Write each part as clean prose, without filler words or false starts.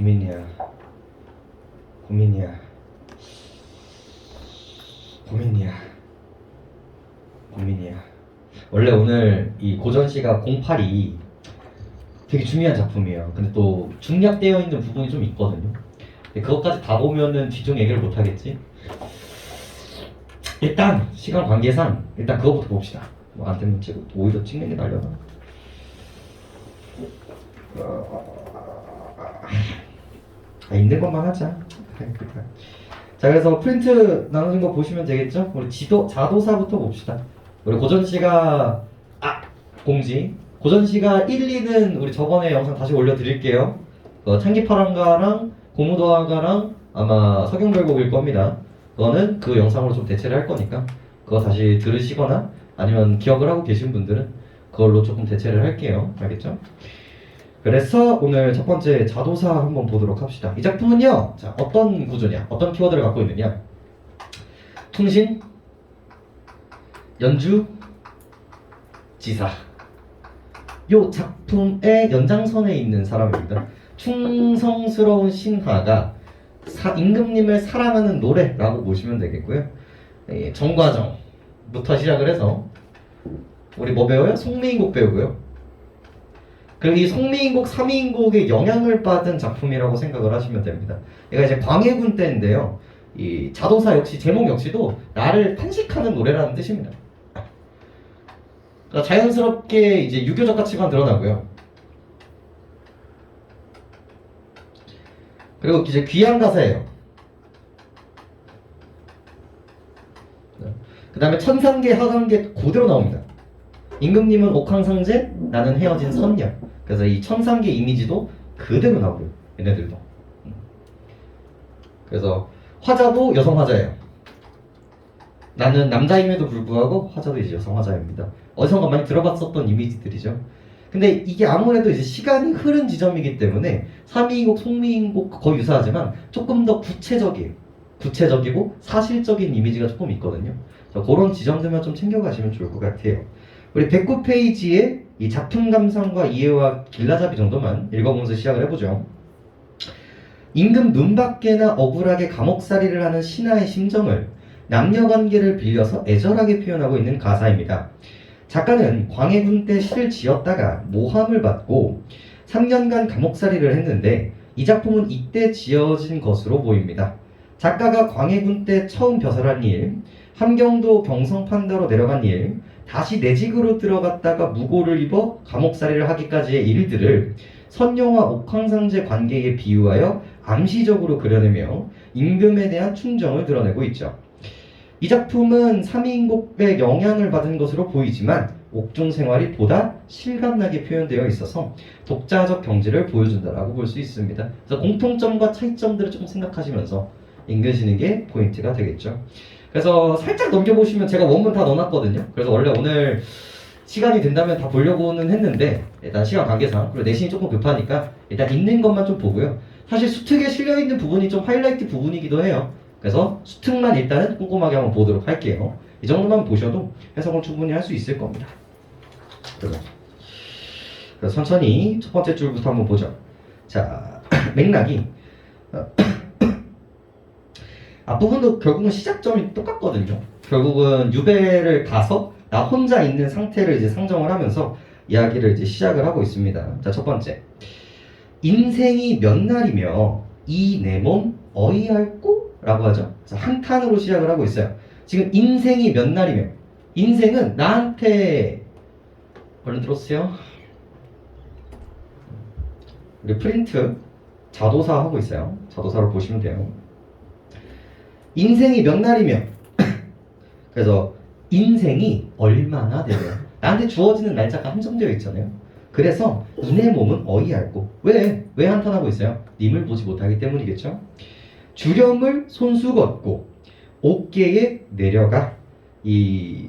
고민이야. 고민이야. 고민이야. 고민이야. 원래 오늘 이 고전시가 08이 되게 중요한 작품이에요. 근데 또 중략되어 있는 부분이 좀 있거든요. 근데 그것까지 다 보면은 뒤쪽 얘기를 못 하겠지. 일단 시간 관계상 일단 그거부터 봅시다. 뭐 안테문 찍고 오히려 찍는 게 날려나? 있는 것만 하자. 자, 그래서 프린트 나눠진 거 보시면 되겠죠? 우리 자도사부터 봅시다. 우리 고전시가 공지. 고전시가 1, 2는 우리 저번에 영상 다시 올려드릴게요. 창기파랑가랑 고무도화가랑 아마 서경별곡일 겁니다. 그거는 그 영상으로 좀 대체를 할 거니까 그거 다시 들으시거나 아니면 기억을 하고 계신 분들은 그걸로 조금 대체를 할게요. 알겠죠? 그래서 오늘 첫 번째 자도사 한번 보도록 합시다. 이 작품은요, 자, 어떤 구조냐, 어떤 키워드를 갖고 있느냐, 통신, 연주, 지사. 요 작품의 연장선에 있는 사람입니다. 충성스러운 신하가 임금님을 사랑하는 노래라고 보시면 되겠고요. 정과정부터 시작을 해서 우리 뭐 배워요? 송미인곡 배우고요. 그리고 이 송미인곡, 삼미인곡의 영향을 받은 작품이라고 생각을 하시면 됩니다. 얘가 이제 광해군 때인데요. 이 자도사 역시 제목 역시도 나를 탄식하는 노래라는 뜻입니다. 그러니까 자연스럽게 이제 유교적 가치관 드러나고요. 그리고 이제 귀한 가사예요. 그 다음에 천상계, 하강계 그대로 나옵니다. 임금님은 옥황상제, 나는 헤어진 선녀. 그래서 이 천상계 이미지도 그대로 나오고요. 얘네들도. 그래서 화자도 여성 화자예요. 나는 남자임에도 불구하고 화자도 이제 여성 화자입니다. 어디선가 많이 들어봤었던 이미지들이죠. 근데 이게 아무래도 이제 시간이 흐른 지점이기 때문에 삼미인곡, 송미인곡 거의 유사하지만 조금 더 구체적이고 사실적인 이미지가 조금 있거든요. 그런 지점들만 좀 챙겨가시면 좋을 것 같아요. 우리 109페이지에 이 작품 감상과 이해와 길라잡이 정도만 읽어보면서 시작을 해보죠. 임금 눈밖에나 억울하게 감옥살이를 하는 신하의 심정을 남녀관계를 빌려서 애절하게 표현하고 있는 가사입니다. 작가는 광해군 때 시를 지었다가 모함을 받고 3년간 감옥살이를 했는데 이 작품은 이때 지어진 것으로 보입니다. 작가가 광해군 때 처음 벼슬한 일, 함경도 경성판다로 내려간 일, 다시 내직으로 들어갔다가 무고를 입어 감옥살이를 하기까지의 일들을 선녀와 옥황상제 관계에 비유하여 암시적으로 그려내며 임금에 대한 충정을 드러내고 있죠. 이 작품은 삼위인곡의 영향을 받은 것으로 보이지만 옥중 생활이 보다 실감나게 표현되어 있어서 독자적 경지를 보여준다라고 볼 수 있습니다. 그래서 공통점과 차이점들을 조금 생각하시면서 읽으시는 게 포인트가 되겠죠. 그래서 살짝 넘겨보시면 제가 원문 다 넣어놨거든요. 그래서 원래 오늘 시간이 된다면 다 보려고는 했는데 일단 시간 관계상 그리고 내신이 조금 급하니까 일단 읽는 것만 좀 보고요. 사실 수특에 실려있는 부분이 좀 하이라이트 부분이기도 해요. 그래서 수특만 일단은 꼼꼼하게 한번 보도록 할게요. 이 정도만 보셔도 해석을 충분히 할 수 있을 겁니다. 그래서 천천히 첫 번째 줄부터 한번 보죠. 자, 맥락이 앞부분도 결국은 시작점이 똑같거든요. 결국은 유배를 가서 나 혼자 있는 상태를 이제 상정을 하면서 이야기를 이제 시작을 하고 있습니다. 자, 첫 번째. 인생이 몇 날이며 이 내 몸 어이할꼬? 라고 하죠. 그래서 한 칸으로 시작을 하고 있어요. 지금 인생이 몇 날이며 인생은 나한테 얼른 들어오세요. 우리 프린트 자도사 하고 있어요. 자도사로 보시면 돼요. 인생이 몇 날이며 그래서 인생이 얼마나 되면 나한테 주어지는 날짜가 한정되어 있잖아요. 그래서 이 내 몸은 어이할꼬. 왜 한탄하고 있어요? 님을 보지 못하기 때문이겠죠. 주렴을 손수 걷고 옥계에 내려가 이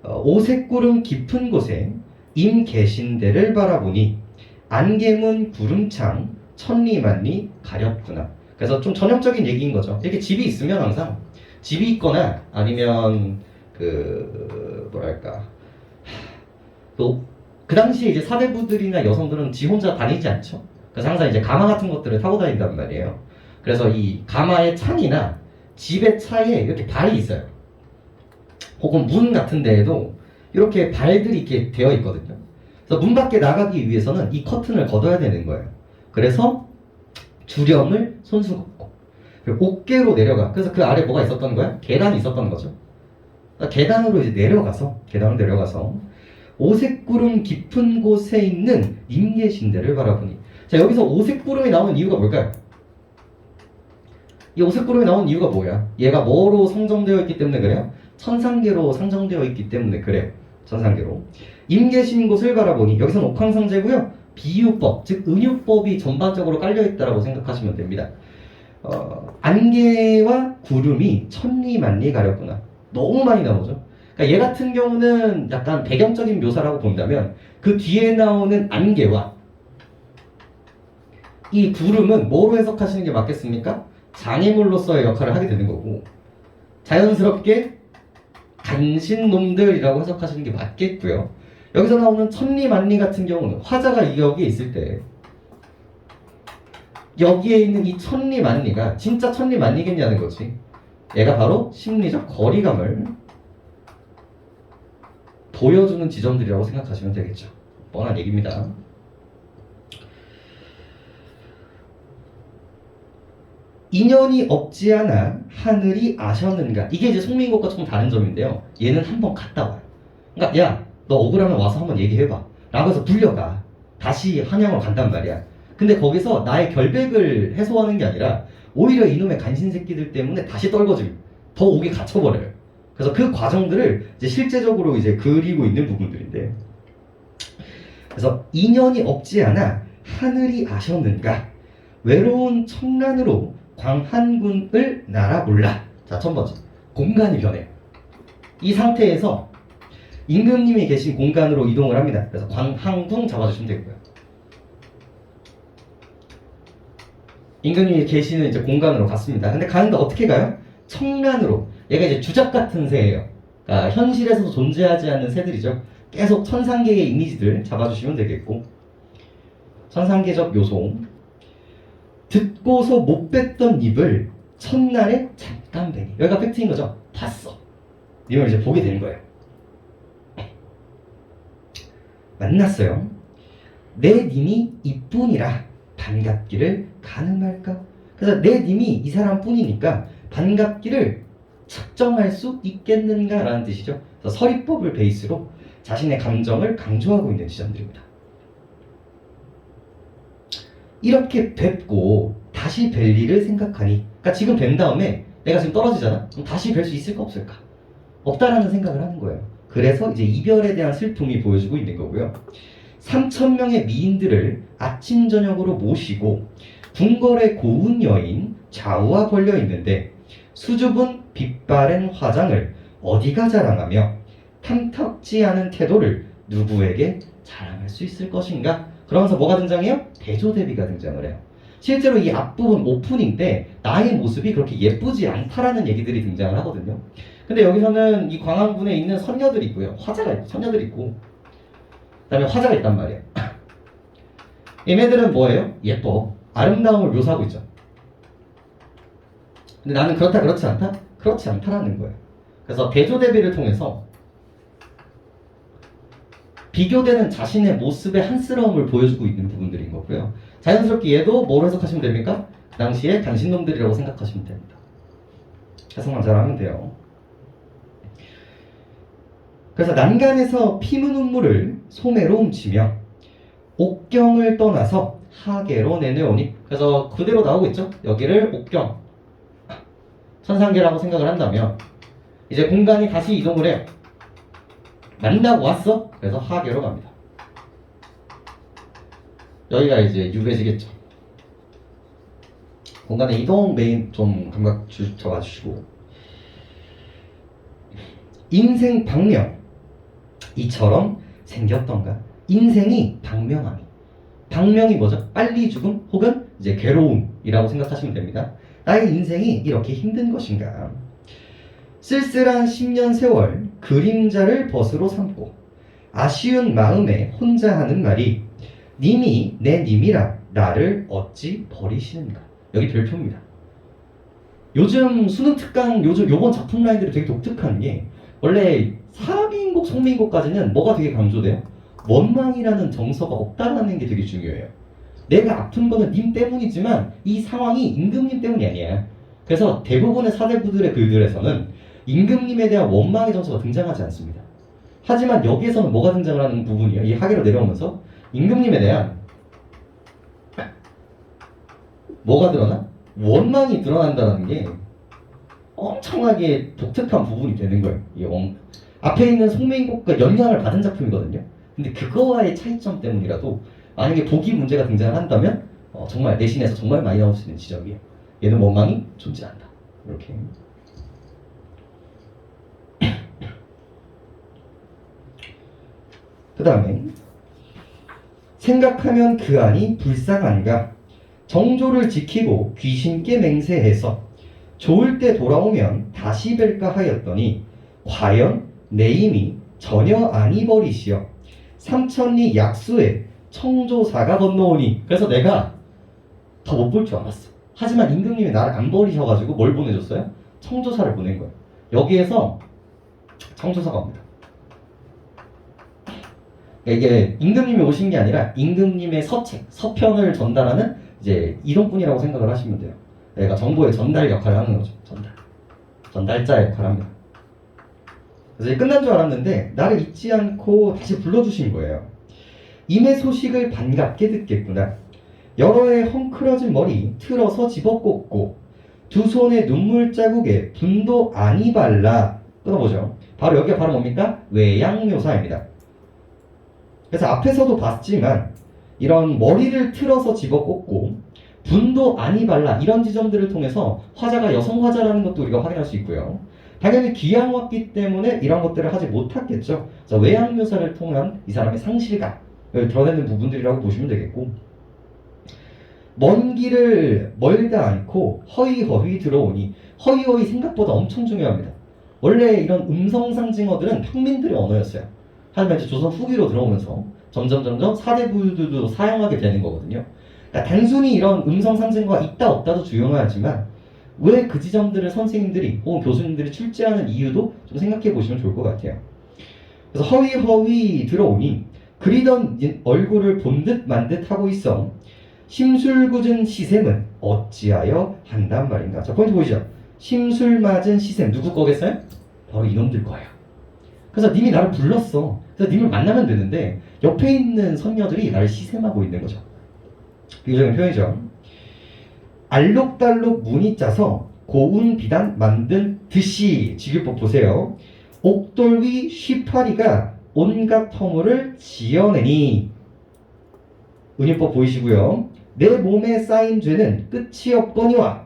오색구름 깊은 곳에 임 계신 데를 바라보니 안개문 구름창 천리만리 가렵구나. 그래서 좀 전형적인 얘기인 거죠. 이렇게 집이 있으면 항상 집이 있거나 아니면 또 그 당시에 이제 사대부들이나 여성들은 지 혼자 다니지 않죠. 그래서 항상 이제 가마 같은 것들을 타고 다닌단 말이에요. 그래서 이 가마의 창이나 집의 차에 이렇게 발이 있어요. 혹은 문 같은 데에도 이렇게 발들이 이렇게 되어 있거든요. 그래서 문 밖에 나가기 위해서는 이 커튼을 걷어야 되는 거예요. 그래서 주령을 손수 걷고 그리고 옥계로 내려가. 그래서 그 아래 뭐가 있었던 거야? 계단이 있었던 거죠. 그러니까 계단으로 이제 내려가서 오색구름 깊은 곳에 있는 임계신대를 바라보니. 자, 여기서 오색구름이 나오는 이유가 뭘까요? 이 오색구름이 나오는 이유가 뭐야? 얘가 뭐로 상정되어 있기 때문에 그래요? 천상계로 상정되어 있기 때문에 그래요. 천상계로. 임계신 곳을 바라보니. 여기서는 옥황상제고요. 비유법, 즉 은유법이 전반적으로 깔려있다고 생각하시면 됩니다. 안개와 구름이 천리만리 가렸구나. 너무 많이 나오죠. 그러니까 얘 같은 경우는 약간 배경적인 묘사라고 본다면 그 뒤에 나오는 안개와 이 구름은 뭐로 해석하시는 게 맞겠습니까? 장애물로서의 역할을 하게 되는 거고, 자연스럽게 간신놈들이라고 해석하시는 게 맞겠고요. 여기서 나오는 천리만리 같은 경우는 화자가 여기에 있을 때 여기에 있는 이 천리만리가 진짜 천리만리겠냐는 거지. 얘가 바로 심리적 거리감을 보여주는 지점들이라고 생각하시면 되겠죠. 뻔한 얘기입니다. 인연이 없지 않아 하늘이 아셨는가. 이게 이제 송민곡과 조금 다른 점인데요. 얘는 한번 갔다 와요. 그러니까 야, 너 억울하면 와서 한번 얘기해봐 라고 해서 불려가. 다시 한양으로 간단 말이야. 근데 거기서 나의 결백을 해소하는 게 아니라 오히려 이놈의 간신새끼들 때문에 다시 떨궈지고 더 옥에 갇혀버려요. 그래서 그 과정들을 이제 실제적으로 이제 그리고 있는 부분들인데, 그래서 인연이 없지 않아 하늘이 아셨는가. 외로운 청란으로 광한군을 날아올라. 자, 첫 번째, 공간이 변해요. 이 상태에서 임금님이 계신 공간으로 이동을 합니다. 그래서 광한궁 잡아주시면 되고요. 임금님이 계시는 이제 공간으로 갔습니다. 근데 가는데 어떻게 가요? 청란으로. 얘가 이제 주작 같은 새예요. 그러니까 현실에서도 존재하지 않는 새들이죠. 계속 천상계의 이미지들 잡아주시면 되겠고, 천상계적 요소. 듣고서 못 뵀던 입을 첫날에 잠깐 뵈니. 여기가 팩트인 거죠. 봤어. 이걸 이제 보게 되는 거예요. 만났어요. 내 님이 이뿐이라 반갑기를 가능할까? 그래서 내 님이 이 사람뿐이니까 반갑기를 측정할 수 있겠는가라는 뜻이죠. 그래서 서리법을 베이스로 자신의 감정을 강조하고 있는 지점들입니다. 이렇게 뵙고 다시 뵐 일을 생각하니, 그러니까 지금 뵌 다음에 내가 지금 떨어지잖아. 그럼 다시 뵐 수 있을까 없을까? 없다라는 생각을 하는 거예요. 그래서 이제 이별에 대한 슬픔이 보여지고 있는 거고요. 3,000명의 미인들을 아침 저녁으로 모시고 궁궐의 고운 여인 좌우와 걸려 있는데 수줍은 빛바랜 화장을 어디가 자랑하며 탐탁지 않은 태도를 누구에게 자랑할 수 있을 것인가? 그러면서 뭐가 등장해요? 대조대비가 등장을 해요. 실제로 이 앞부분 오프닝 때 나의 모습이 그렇게 예쁘지 않다라는 얘기들이 등장을 하거든요. 근데 여기서는 이 광안군에 있는 선녀들이 있고요. 화자가 있고, 선녀들이 있고, 그 다음에 화자가 있단 말이에요. 얘네들은 뭐예요? 예뻐. 아름다움을 묘사하고 있죠. 근데 나는 그렇다 그렇지 않다? 그렇지 않다라는 거예요. 그래서 대조대비를 통해서 비교되는 자신의 모습의 한스러움을 보여주고 있는 부분들인 거고요. 자연스럽게 얘도 뭐로 해석하시면 됩니까? 그 당시에 간신놈들이라고 생각하시면 됩니다. 해석만 잘하면 돼요. 그래서 난간에서 피무 눈물을 소매로 훔치며 옥경을 떠나서 하계로 내내오니. 그래서 그대로 나오고 있죠. 여기를 옥경, 천상계라고 생각을 한다면 이제 공간이 다시 이동을 해요. 만나고 왔어? 그래서 하계로 갑니다. 여기가 이제 유배지겠죠. 공간의 이동 메인 좀 감각 잡아주시고, 인생 방명 이처럼 생겼던가. 인생이 방명함이. 방명이 뭐죠? 빨리 죽음 혹은 이제 괴로움이라고 생각하시면 됩니다. 나의 인생이 이렇게 힘든 것인가. 쓸쓸한 10년 세월 그림자를 벗으로 삼고 아쉬운 마음에 혼자 하는 말이 님이 내 님이라 나를 어찌 버리시는가. 여기 별표입니다. 요즘 수능 특강 요번 작품 라인들이 되게 독특한 게 원래 사민국 송민국까지는 뭐가 되게 강조돼요? 원망이라는 정서가 없다라는 게 되게 중요해요. 내가 아픈 거는 님 때문이지만 이 상황이 임금님 때문이 아니야. 그래서 대부분의 사대부들의 글들에서는 임금님에 대한 원망의 정서가 등장하지 않습니다. 하지만 여기에서는 뭐가 등장을 하는 부분이에요? 이 하계로 내려오면서 임금님에 대한 뭐가 드러나? 원망이 드러난다는 게 엄청나게 독특한 부분이 되는 거예요. 앞에 있는 송민국과 영향을 받은 작품이거든요. 근데 그거와의 차이점 때문이라도 만약에 보기 문제가 등장한다면 정말 내신에서 정말 많이 나올 수 있는 지점이에요. 얘는 원망이 존재한다. 이렇게. 그 다음에 생각하면 그 안이 불쌍한가. 정조를 지키고 귀신께 맹세해서 좋을 때 돌아오면 다시 뵐까 하였더니 과연 내 힘이 전혀 아니 버리시어 삼천리 약수에 청조사가 건너오니. 그래서 내가 더 못 볼 줄 알았어. 하지만 임금님이 나를 안 버리셔가지고 뭘 보내줬어요? 청조사를 보낸 거예요. 여기에서 청조사가 옵니다. 이게 임금님이 오신 게 아니라 임금님의 서책, 서편을 전달하는 이제 이동꾼이라고 생각을 하시면 돼요. 얘가 정보의 전달 역할을 하는 거죠. 전달자 역할을 합니다. 그래서 이제 끝난 줄 알았는데 나를 잊지 않고 다시 불러주신 거예요. 임의 소식을 반갑게 듣겠구나. 여러 해 헝클어진 머리 틀어서 집어 꽂고 두 손에 눈물 자국에 분도 아니 발라. 끊어보죠. 바로 여기가 바로 뭡니까? 외양묘사입니다. 그래서 앞에서도 봤지만 이런 머리를 틀어서 집어 꽂고 분도 아니 발라 이런 지점들을 통해서 화자가 여성 화자라는 것도 우리가 확인할 수 있고요. 당연히 귀양 왔기 때문에 이런 것들을 하지 못했겠죠. 그래서 외양 묘사를 통한 이 사람의 상실감을 드러내는 부분들이라고 보시면 되겠고, 먼 길을 멀다 않고 허위허위 들어오니, 허위허위 생각보다 엄청 중요합니다. 원래 이런 음성 상징어들은 평민들의 언어였어요. 하지만 이제 조선 후기로 들어오면서 점점 사대부들도 사용하게 되는 거거든요. 그러니까 단순히 이런 음성 상징어가 있다 없다도 중요하지만 왜 그 지점들을 선생님들이 혹은 교수님들이 출제하는 이유도 좀 생각해 보시면 좋을 것 같아요. 그래서 허위 들어오니 그리던 얼굴을 본 듯 만 듯 하고 있어 심술궂은 시샘은 어찌하여 한단 말인가. 자, 포인트 보이시죠? 심술 맞은 시샘 누구 거겠어요? 바로 이놈들 거예요. 그래서 님이 나를 불렀어. 그래서 님을 만나면 되는데 옆에 있는 선녀들이 나를 시샘하고 있는 거죠. 비교적인 표현이죠. 알록달록 문이 짜서 고운 비단 만든 듯이. 직유법 보세요. 옥돌 위 쉬파리가 온갖 허물을 지어내니. 은유법 보이시고요. 내 몸에 쌓인 죄는 끝이 없거니와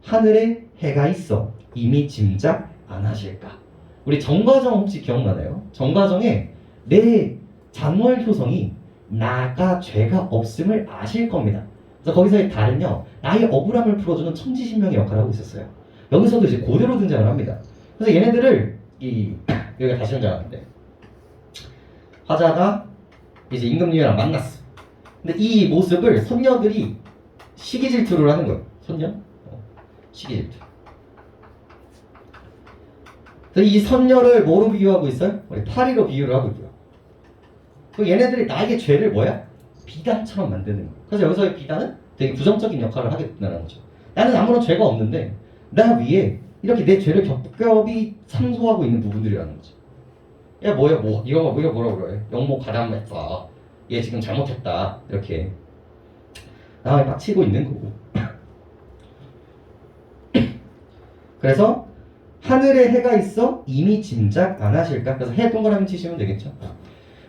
하늘에 해가 있어 이미 짐작 안 하실까. 우리 정과정 혹시 기억나나요? 정과정에 내 잔월 효성이 나가 죄가 없음을 아실 겁니다. 그래서 거기서의 달은요, 나의 억울함을 풀어주는 천지신명의 역할을 하고 있었어요. 여기서도 이제 고대로 등장을 합니다. 그래서 얘네들을 여기가 다시 등장하는데, 화자가 이제 임금님이랑 만났어. 근데 이 모습을 선녀들이 시기 질투를 하는 거예요. 선녀? 시기 질투. 그래서 이 선녀를 뭐로 비유하고 있어요? 우리 파리로 비유를 하고 있고요. 그 얘네들이 나에게 죄를 뭐야? 비단처럼 만드는 거예요. 그래서 여기서의 비단은 되게 부정적인 역할을 하게 된다는 거죠. 나는 아무런 죄가 없는데 나 위에 이렇게 내 죄를 겹겹이 상소하고 있는 부분들이라는 거죠. 야 뭐야 이거 뭐라고 그래? 영모 가담했어. 얘 지금 잘못했다. 이렇게 나에 빡치고 있는 거고. 그래서 하늘에 해가 있어 이미 짐작 안 하실까? 그래서 해 동그라미 치시면 되겠죠.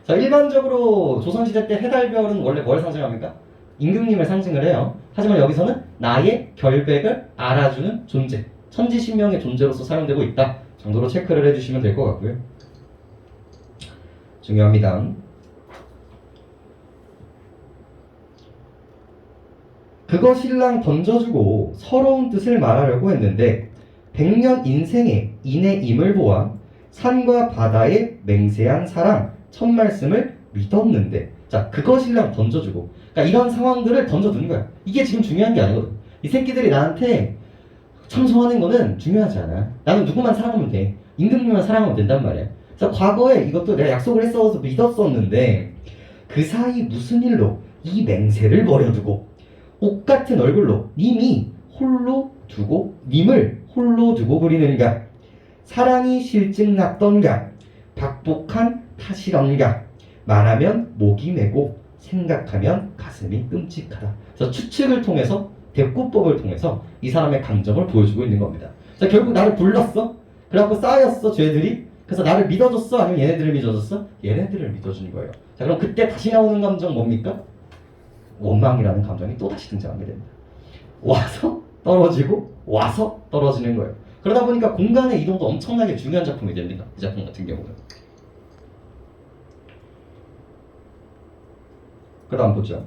자, 일반적으로 조선시대 때 해달별은 원래 뭘 상징합니까? 임금님을 상징을 해요. 하지만 여기서는 나의 결백을 알아주는 존재, 천지신명의 존재로서 사용되고 있다 정도로 체크를 해주시면 될 것 같고요. 중요합니다. 그거 신랑 던져주고 서러운 뜻을 말하려고 했는데 100년 인생의 인해임을 보아 산과 바다에 맹세한 사랑 첫 말씀을 믿었는데 자, 그것이랑 던져주고. 그러니까 이런 상황들을 던져두는 거야. 이게 지금 중요한 게 아니거든. 이 새끼들이 나한테 청소하는 거는 중요하지 않아. 나는 누구만 사랑하면 돼. 임금님만 사랑하면 된단 말이야. 그래서 과거에 이것도 내가 약속을 했어서 믿었었는데 그 사이 무슨 일로 이 맹세를 버려두고 옷 같은 얼굴로 님을 홀로 두고 그리는가? 사랑이 실증났던가? 박복한 탓이런가? 말하면 목이 메고 생각하면 가슴이 끔찍하다. 그래서 추측을 통해서 대꾸법을 통해서 이 사람의 감정을 보여주고 있는 겁니다. 자, 결국 나를 불렀어? 그래갖고 쌓였어 죄들이? 그래서 나를 믿어줬어? 아니면 얘네들을 믿어줬어? 얘네들을 믿어준 거예요. 자, 그럼 그때 다시 나오는 감정 뭡니까? 원망이라는 감정이 또 다시 등장하게 됩니다. 와서 떨어지고 와서 떨어지는 거예요. 그러다 보니까 공간의 이동도 엄청나게 중요한 작품이 됩니다. 이 작품 같은 경우는. 그 다음 보죠.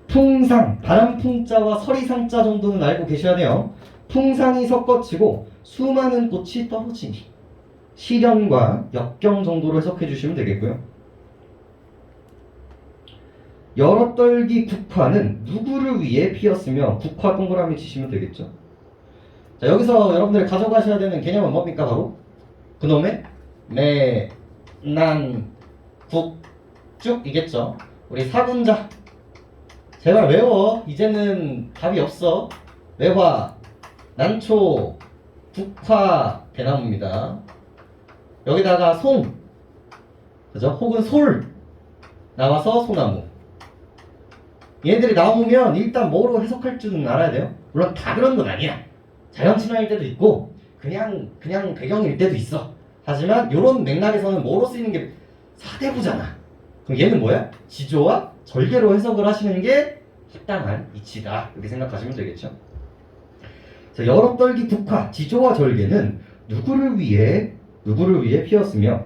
풍상, 바람풍자와 서리상자 정도는 알고 계셔야 돼요. 풍상이 섞어치고 수많은 꽃이 떨어지니 시련과 역경 정도로 해석해 주시면 되겠고요. 여러 떨기 국화는 누구를 위해 피었으며 국화 동그라미 치시면 되겠죠. 자, 여기서 여러분들이 가져가셔야 되는 개념은 뭡니까? 바로 그놈의 매난국쭉이겠죠. 우리 사군자 제발 외워. 이제는 답이 없어. 매화, 난초, 국화, 대나무입니다. 여기다가 송, 그죠? 혹은 솔 나와서 소나무. 얘들이 나오면 일단 뭐로 해석할 줄은 알아야 돼요. 물론 다 그런 건 아니야. 자연 친화일 때도 있고 그냥 배경일 때도 있어. 하지만 이런 맥락에서는 뭐로 쓰이는 게 사대부잖아. 그럼 얘는 뭐야? 지조와 절개로 해석을 하시는 게 합당한 이치다. 이렇게 생각하시면 되겠죠. 자, 여러 떨기 국화, 지조와 절개는 누구를 위해 피었으며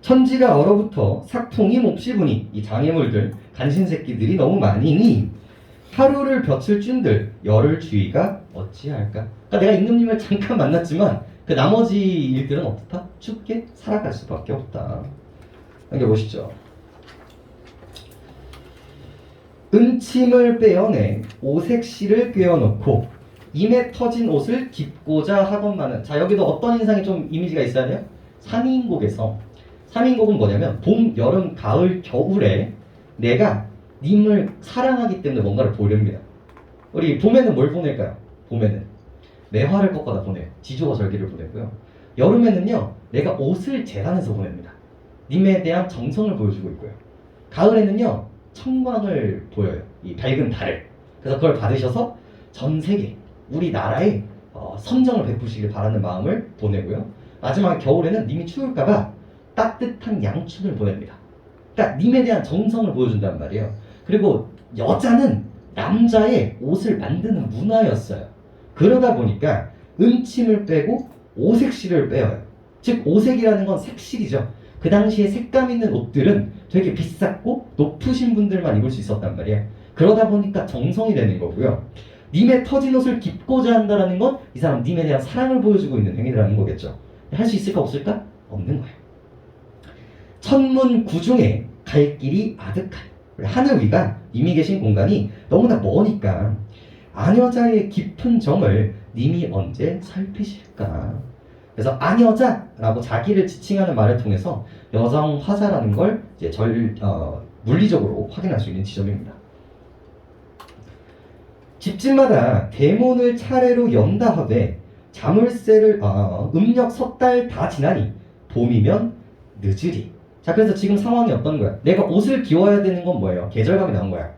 천지가 얼어붙어 삭풍이 몹시 부니 이 장애물들, 간신새끼들이 너무 많으니 하루를 볕을 쭌들 열을 주의가 어찌할까? 그러니까 내가 임금님을 잠깐 만났지만 그 나머지 일들은 어떻다? 춥게 살아갈 수밖에 없다. 여기 보시죠. 은침을 빼어내 오색실을 꿰어놓고 임에 터진 옷을 깁고자 하건만은. 자, 여기도 어떤 인상이 좀 이미지가 있어야 돼요? 3인곡에서 3인곡은 뭐냐면 봄, 여름, 가을, 겨울에 내가 님을 사랑하기 때문에 뭔가를 보냅니다. 우리 봄에는 뭘 보낼까요? 봄에는 매화를 꺾어다 보내요. 지조와 절기를 보내고요. 여름에는요, 내가 옷을 재단해서 보냅니다. 님에 대한 정성을 보여주고 있고요. 가을에는요, 청광을 보여요. 이 밝은 달을. 그래서 그걸 받으셔서 전 세계 우리나라에 선정을 베푸시길 바라는 마음을 보내고요. 마지막에 겨울에는 님이 추울까봐 따뜻한 양춘을 보냅니다. 그러니까 님에 대한 정성을 보여준단 말이에요. 그리고 여자는 남자의 옷을 만드는 문화였어요. 그러다 보니까 은침을 빼고 오색실을 빼요. 즉 오색이라는 건 색실이죠. 그 당시에 색감 있는 옷들은 되게 비쌌고 높으신 분들만 입을 수 있었단 말이에요. 그러다 보니까 정성이 되는 거고요. 님의 터진 옷을 깁고자 한다는 건 이 사람 님에 대한 사랑을 보여주고 있는 행위라는 거겠죠. 할 수 있을까 없을까? 없는 거예요. 천문 구중에 갈 길이 아득한 하늘 위가 님이 계신 공간이 너무나 머니까 아녀자의 깊은 정을 님이 언제 살피실까? 그래서 아녀자라고 자기를 지칭하는 말을 통해서 여성 화자라는 걸 이제 물리적으로 확인할 수 있는 지점입니다. 집집마다 대문을 차례로 연다 하되 자물쇠를 음력 석 달 다 지나니 봄이면 늦으리. 자, 그래서 지금 상황이 어떤 거야? 내가 옷을 기워야 되는 건 뭐예요? 계절감이 나온 거야.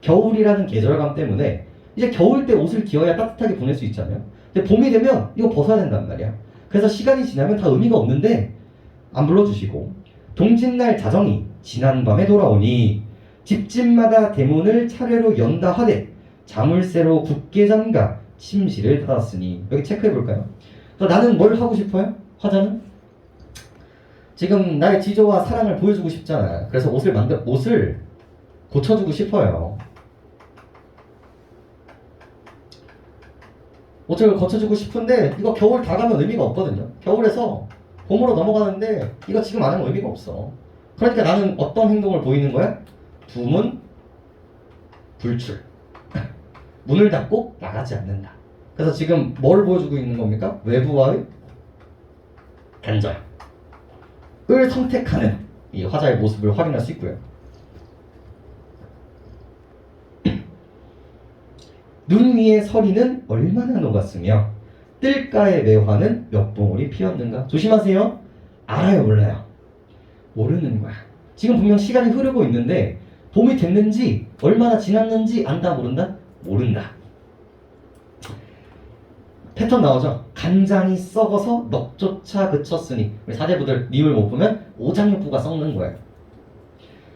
겨울이라는 계절감 때문에 이제 겨울 때 옷을 기워야 따뜻하게 보낼 수 있잖아요. 근데 봄이 되면 이거 벗어야 된단 말이야. 그래서 시간이 지나면 다 의미가 없는데 안 불러주시고 동짓날 자정이 지난 밤에 돌아오니 집집마다 대문을 차례로 연다 하되 자물쇠로 굳게 잠가 침실을 닫았으니. 여기 체크해 볼까요? 나는 뭘 하고 싶어요? 화자는? 지금 나의 지조와 사랑을 보여주고 싶잖아. 그래서 옷을 고쳐주고 싶어요. 옷을 고쳐주고 싶은데 이거 겨울 다 가면 의미가 없거든요. 겨울에서 봄으로 넘어가는데 이거 지금 안 하면 의미가 없어. 그러니까 나는 어떤 행동을 보이는 거야? 두문 불출. 문을 닫고 나가지 않는다. 그래서 지금 뭘 보여주고 있는 겁니까? 외부와의 단절을 선택하는 이 화자의 모습을 확인할 수 있고요. 눈 위의 서리는 얼마나 녹았으며 뜰가의 매화는 몇 봉우리 피었는가? 조심하세요. 알아요, 몰라요? 모르는 거야. 지금 분명 시간이 흐르고 있는데 봄이 됐는지 얼마나 지났는지 안다, 모른다? 모른다. 패턴 나오죠? 간장이 썩어서 넉조차 그쳤으니 우리 사대부들 리을 못 보면 오장육부가 썩는 거예요.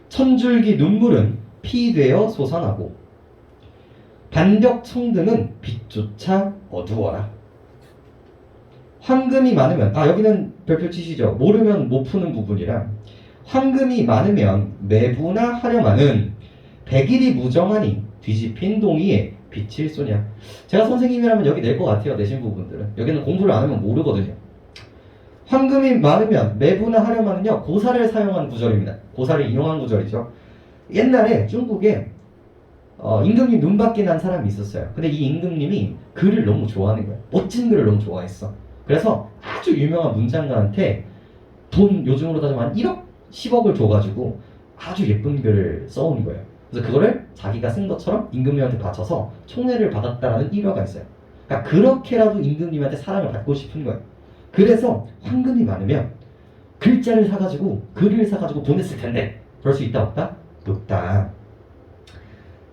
천줄기 눈물은 피되어 솟아나고 반벽 청등은 빛조차 어두워라. 황금이 많으면 여기는 별표 치시죠. 모르면 못 푸는 부분이라 황금이 많으면 매부나 하려마는 백일이 무정하니 뒤집힌 동이에 빛을 쏘냐. 제가 선생님이라면 여기 낼 것 같아요. 내신 부분들은 여기는 공부를 안 하면 모르거든요. 황금이 많으면 매부나 하려마는요 고사를 사용한 구절입니다. 고사를 이용한 구절이죠. 옛날에 중국에 임금님 눈밖에 난 사람이 있었어요. 근데 이 임금님이 글을 너무 좋아하는 거예요. 멋진 글을 너무 좋아했어. 그래서 아주 유명한 문장가한테 돈 요즘으로 따지면 한 1억, 10억을 줘가지고 아주 예쁜 글을 써온 거예요. 그래서 그거를 자기가 쓴 것처럼 임금님한테 바쳐서 총애를 받았다라는 일화가 있어요. 그러니까 그렇게라도 임금님한테 사랑을 받고 싶은 거예요. 그래서 황금이 많으면 글자를 사가지고 글을 사가지고 보냈을 텐데 그럴 수 있다 없다? 없다.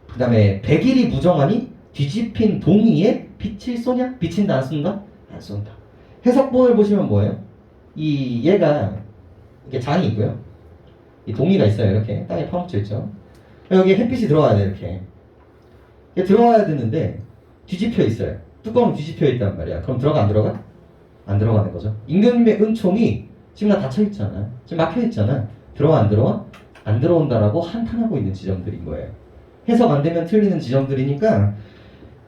그 다음에 백일이 무정하니 뒤집힌 동이에 빛을 쏘냐? 비친다 안 쏜다? 안 쏜다. 해석본을 보시면 뭐예요? 얘가 이렇게 장이 있고요. 이 동이가 있어요. 이렇게 땅에 파묻혀 있죠. 여기 햇빛이 들어와야 돼. 이렇게 들어와야 되는데 뒤집혀 있어요. 뚜껑은 뒤집혀 있단 말이야. 그럼 들어가 안 들어가? 안 들어가는 거죠. 임금님의 은총이 지금 다 닫혀 있잖아. 지금 막혀 있잖아. 들어와 안 들어와? 안 들어온다라고 한탄하고 있는 지점들인 거예요. 해석 안 되면 틀리는 지점들이니까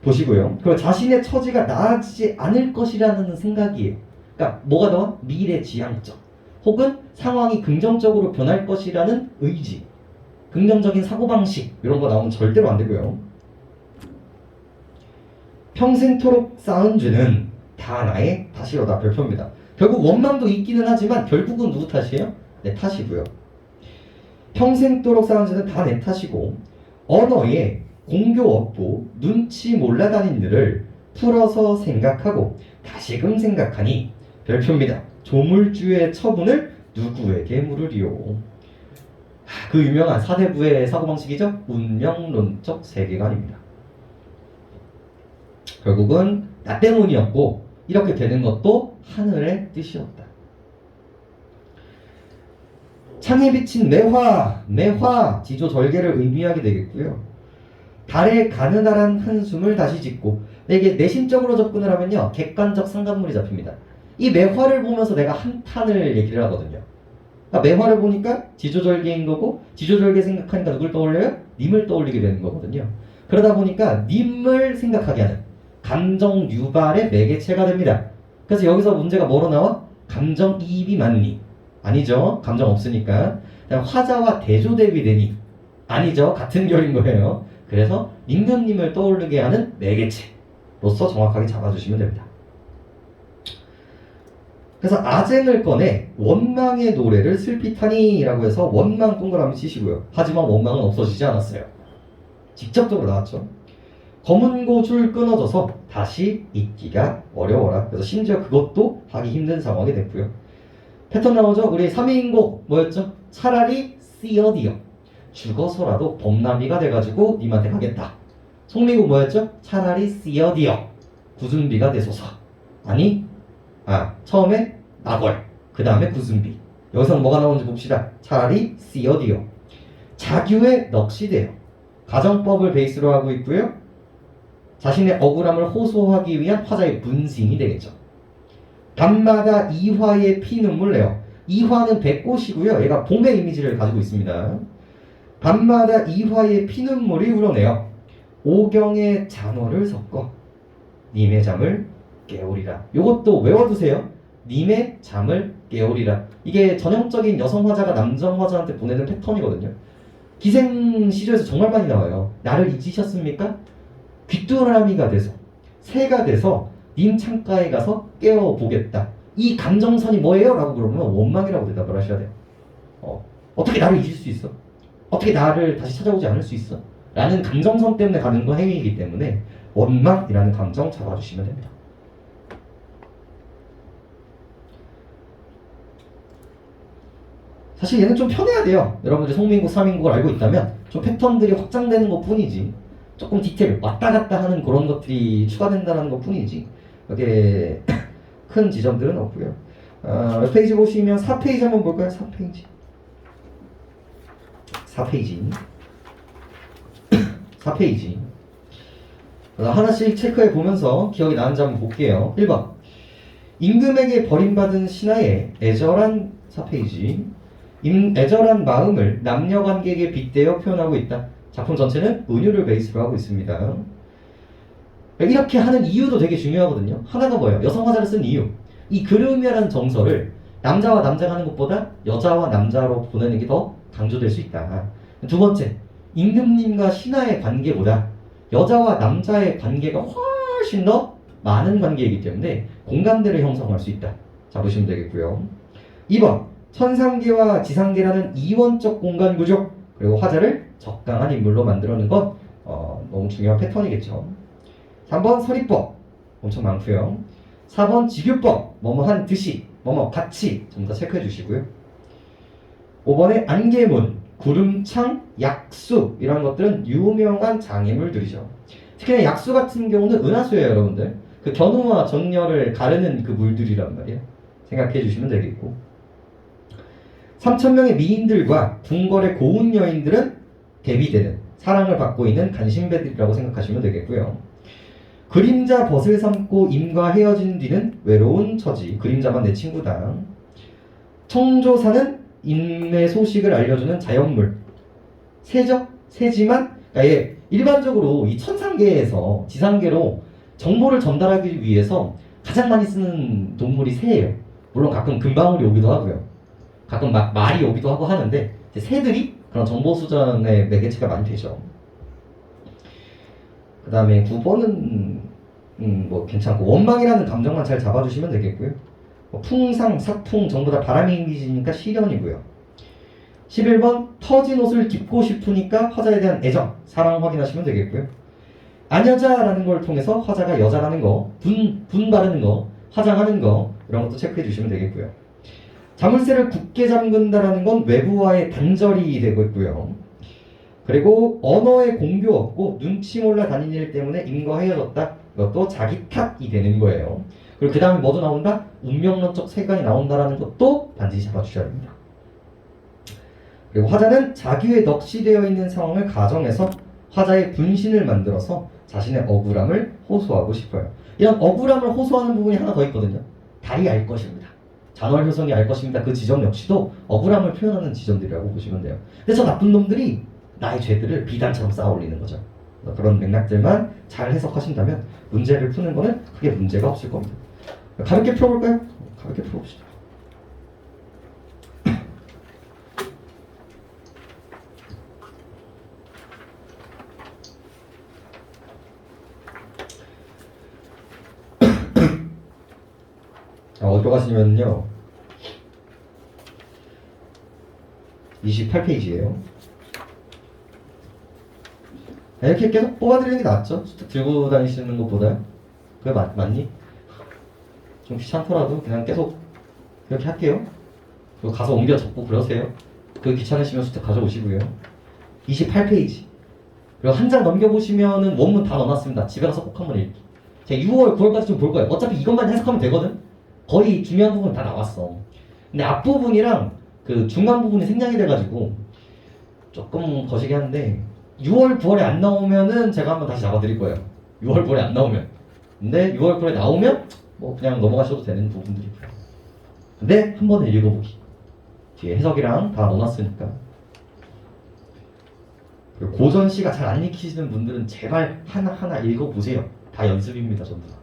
보시고요. 그리고 자신의 처지가 나아지지 않을 것이라는 생각이에요. 그러니까 뭐가 나와? 미래지향적 혹은 상황이 긍정적으로 변할 것이라는 의지, 긍정적인 사고방식 이런 거 나오면 절대로 안 되고요. 평생토록 쌓은 죄는 다 나의 탓이로다. 별표입니다. 결국 원망도 있기는 하지만 결국은 누구 탓이에요? 내 탓이고요. 평생토록 쌓은 죄는 다 내 탓이고 언어에 공교 없고 눈치 몰라다닌 일을 풀어서 생각하고 다시금 생각하니 별표입니다. 조물주의 처분을 누구에게 물으리요. 그 유명한 사대부의 사고방식이죠. 운명론적 세계관입니다. 결국은 나 때문이었고 이렇게 되는 것도 하늘의 뜻이었다. 창에 비친 매화 지조절개를 의미하게 되겠고요. 달의 가느다란 한숨을 다시 짓고 이게 내심적으로 접근을 하면요 객관적 상관물이 잡힙니다. 이 매화를 보면서 내가 한탄을 얘기를 하거든요. 그러니까 매화를 보니까 지조절개인 거고 지조절개 생각하니까 누굴 떠올려요? 님을 떠올리게 되는 거거든요. 그러다 보니까 님을 생각하게 하는 감정 유발의 매개체가 됩니다. 그래서 여기서 문제가 뭐로 나와? 감정이입이 맞니? 아니죠. 감정 없으니까. 화자와 대조대비 되니? 아니죠. 같은 결인 거예요. 그래서 임금님을 떠오르게 하는 매개체로서 정확하게 잡아주시면 됩니다. 그래서 아쟁을 꺼내 원망의 노래를 슬피타니 라고 해서 원망 동그라미 치시고요. 하지만 원망은 없어지지 않았어요. 직접적으로 나왔죠. 검은 고줄 끊어져서 다시 잊기가 어려워라. 그래서 심지어 그것도 하기 힘든 상황이 됐고요. 패턴 나오죠? 우리 3인곡 뭐였죠? 차라리 쓰여디어 죽어서라도 범나비가 돼가지고 님한테 가겠다. 송미곡 뭐였죠? 차라리 쓰여디어 구준비가 되소서. 아니 처음에 나걸 그 다음에 구준비. 여기서는 뭐가 나오는지 봅시다. 차라리 쓰여디어 자규의 넋이 가정법을 베이스로 하고 있고요. 자신의 억울함을 호소하기 위한 화자의 분신이 되겠죠. 밤마다 이화의 피눈물 내요. 이화는 백꽃이고요. 얘가 봄의 이미지를 가지고 있습니다. 밤마다 이화의 피눈물이 우러내요. 오경의 잔어를 섞어 님의 잠을 깨우리라. 요것도 외워두세요. 님의 잠을 깨우리라. 이게 전형적인 여성 화자가 남성 화자한테 보내는 패턴이거든요. 기생 시조에서 정말 많이 나와요. 나를 잊으셨습니까? 귀뚜라미가 돼서 새가 돼서 님 창가에 가서 깨워보겠다. 이 감정선이 뭐예요? 라고 물어보면 원망이라고 대답을 하셔야 돼요. 어떻게 나를 잊을 수 있어? 어떻게 나를 다시 찾아오지 않을 수 있어? 라는 감정선 때문에 가는 거 행위이기 때문에 원망이라는 감정 잡아주시면 됩니다. 사실 얘는 좀 편해야 돼요. 여러분들이 송민국, 삼민국을 알고 있다면 좀 패턴들이 확장되는 것 뿐이지, 조금 디테일 왔다 갔다 하는 그런 것들이 추가된다는 것 뿐이지 여기에 큰 지점들은 없고요. 몇 페이지 보시면 4페이지 한번 볼까요? 4페이지 4페이지 하나씩 체크해 보면서 기억이 나는지 한번 볼게요. 1번 임금에게 버림받은 신하의 애절한 4페이지 애절한 마음을 남녀관계에게 빗대어 표현하고 있다. 작품 전체는 은유를 베이스로 하고 있습니다. 이렇게 하는 이유도 되게 중요하거든요. 하나가 뭐예요? 여성 화자를 쓴 이유. 이 그르미아라는 정서를 남자와 남자가 하는 것보다 여자와 남자로 보내는 게 더 강조될 수 있다. 두 번째, 임금님과 신하의 관계보다 여자와 남자의 관계가 훨씬 더 많은 관계이기 때문에 공감대를 형성할 수 있다. 잡으시면 되겠고요. 2번, 천상계와 지상계라는 이원적 공간 구조, 그리고 화자를 적당한 인물로 만들어내는 건 너무 중요한 패턴이겠죠. 3번 서리법 엄청 많고요. 4번 직유법 뭐뭐한 듯이 뭐뭐 같이 전부 다 체크해 주시고요. 5번에 안개문, 구름창, 약수 이런 것들은 유명한 장애물들이죠. 특히나 약수 같은 경우는 은하수예요, 여러분들. 그 견우와 정렬을 가르는 그 물들이란 말이에요. 생각해 주시면 되겠고, 3,000명의 미인들과 궁궐의 고운 여인들은 대비되는 사랑을 받고 있는 간신배들이라고 생각하시면 되겠고요. 그림자 벗을 삼고 임과 헤어진 뒤는 외로운 처지, 그림자만 내 친구다. 청조사는 임의 소식을 알려주는 자연물, 새죠? 새지만 그러니까 일반적으로 이 천상계에서 지상계로 정보를 전달하기 위해서 가장 많이 쓰는 동물이 새예요. 물론 가끔 금방울이 오기도 하고요. 가끔 막 말이 오기도 하고 하는데 새들이 그런 정보 수전의 매개체가 많이 되죠. 그 다음에 9번은 뭐 괜찮고 원망이라는 감정만 잘 잡아주시면 되겠고요. 풍상, 사풍 전부 다 바람의 이미지니까 시련이고요. 11번 터진 옷을 깁고 싶으니까 화자에 대한 애정, 사랑 확인하시면 되겠고요. 안여자라는 걸 통해서 화자가 여자라는 거, 분 바르는 거, 화장하는 거 이런 것도 체크해 주시면 되겠고요. 자물쇠를 굳게 잠근다라는 건 외부와의 단절이 되고 있고요. 그리고 언어의 공교 없고 눈치 몰라 다니는 일 때문에 임과 헤어졌다. 이것도 자기 탓이 되는 거예요. 그리고 그 다음에 뭐도 나온다? 운명론적 세간이 나온다라는 것도 반드시 잡아주셔야 됩니다. 그리고 화자는 자기의 넋이되어 있는 상황을 가정해서 화자의 분신을 만들어서 자신의 억울함을 호소하고 싶어요. 이런 억울함을 호소하는 부분이 하나 더 있거든요. 달이 알 것입니다. 잔월효성이 알 것입니다. 그 지점 역시도 억울함을 표현하는 지점들이라고 보시면 돼요. 근데 저 나쁜 놈들이 나의 죄들을 비단처럼 쌓아 올리는 거죠. 그런 맥락들만 잘 해석하신다면 문제를 푸는 거는 크게 문제가 없을 겁니다. 가볍게 풀어볼까요? 가볍게 풀어봅시다. 어디로 가시면요 28페이지예요. 이렇게 계속 뽑아드리는 게 낫죠? 들고 다니시는 것보다. 그게 맞니? 좀 귀찮더라도 그냥 계속 이렇게 할게요. 그리고 가서 옮겨 적고 그러세요. 그거 귀찮으시면 수트 가져오시고요. 28페이지. 그리고 한 장 넘겨보시면은 원문 다 넣어놨습니다. 집에 가서 꼭 한번 읽기. 제가 6월, 9월까지 좀 볼 거예요. 어차피 이것만 해석하면 되거든? 거의 중요한 부분 다 나왔어. 근데 앞부분이랑 그 중간 부분이 생략이 돼가지고 조금 거시기 한데 6월, 9월에 안 나오면은 제가 한번 다시 잡아드릴 거예요. 6월, 9월에 안 나오면. 근데 6월, 9월에 나오면 뭐 그냥 넘어가셔도 되는 부분들이고요. 근데 한 번에 읽어보기. 뒤에 해석이랑 다 넣어놨으니까. 그리고 고전시가 잘 안 익히시는 분들은 제발 하나하나 읽어보세요. 다 연습입니다, 전부 다.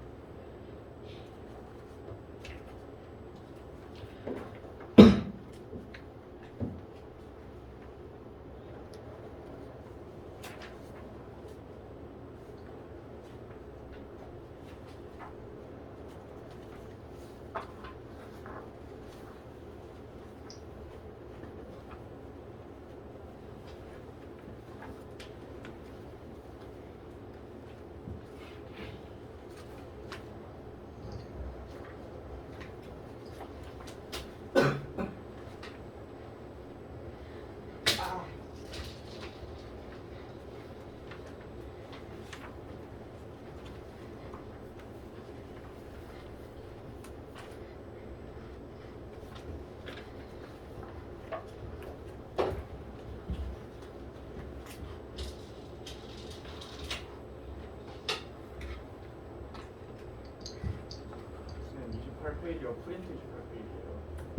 프린트 주할 페이지예요.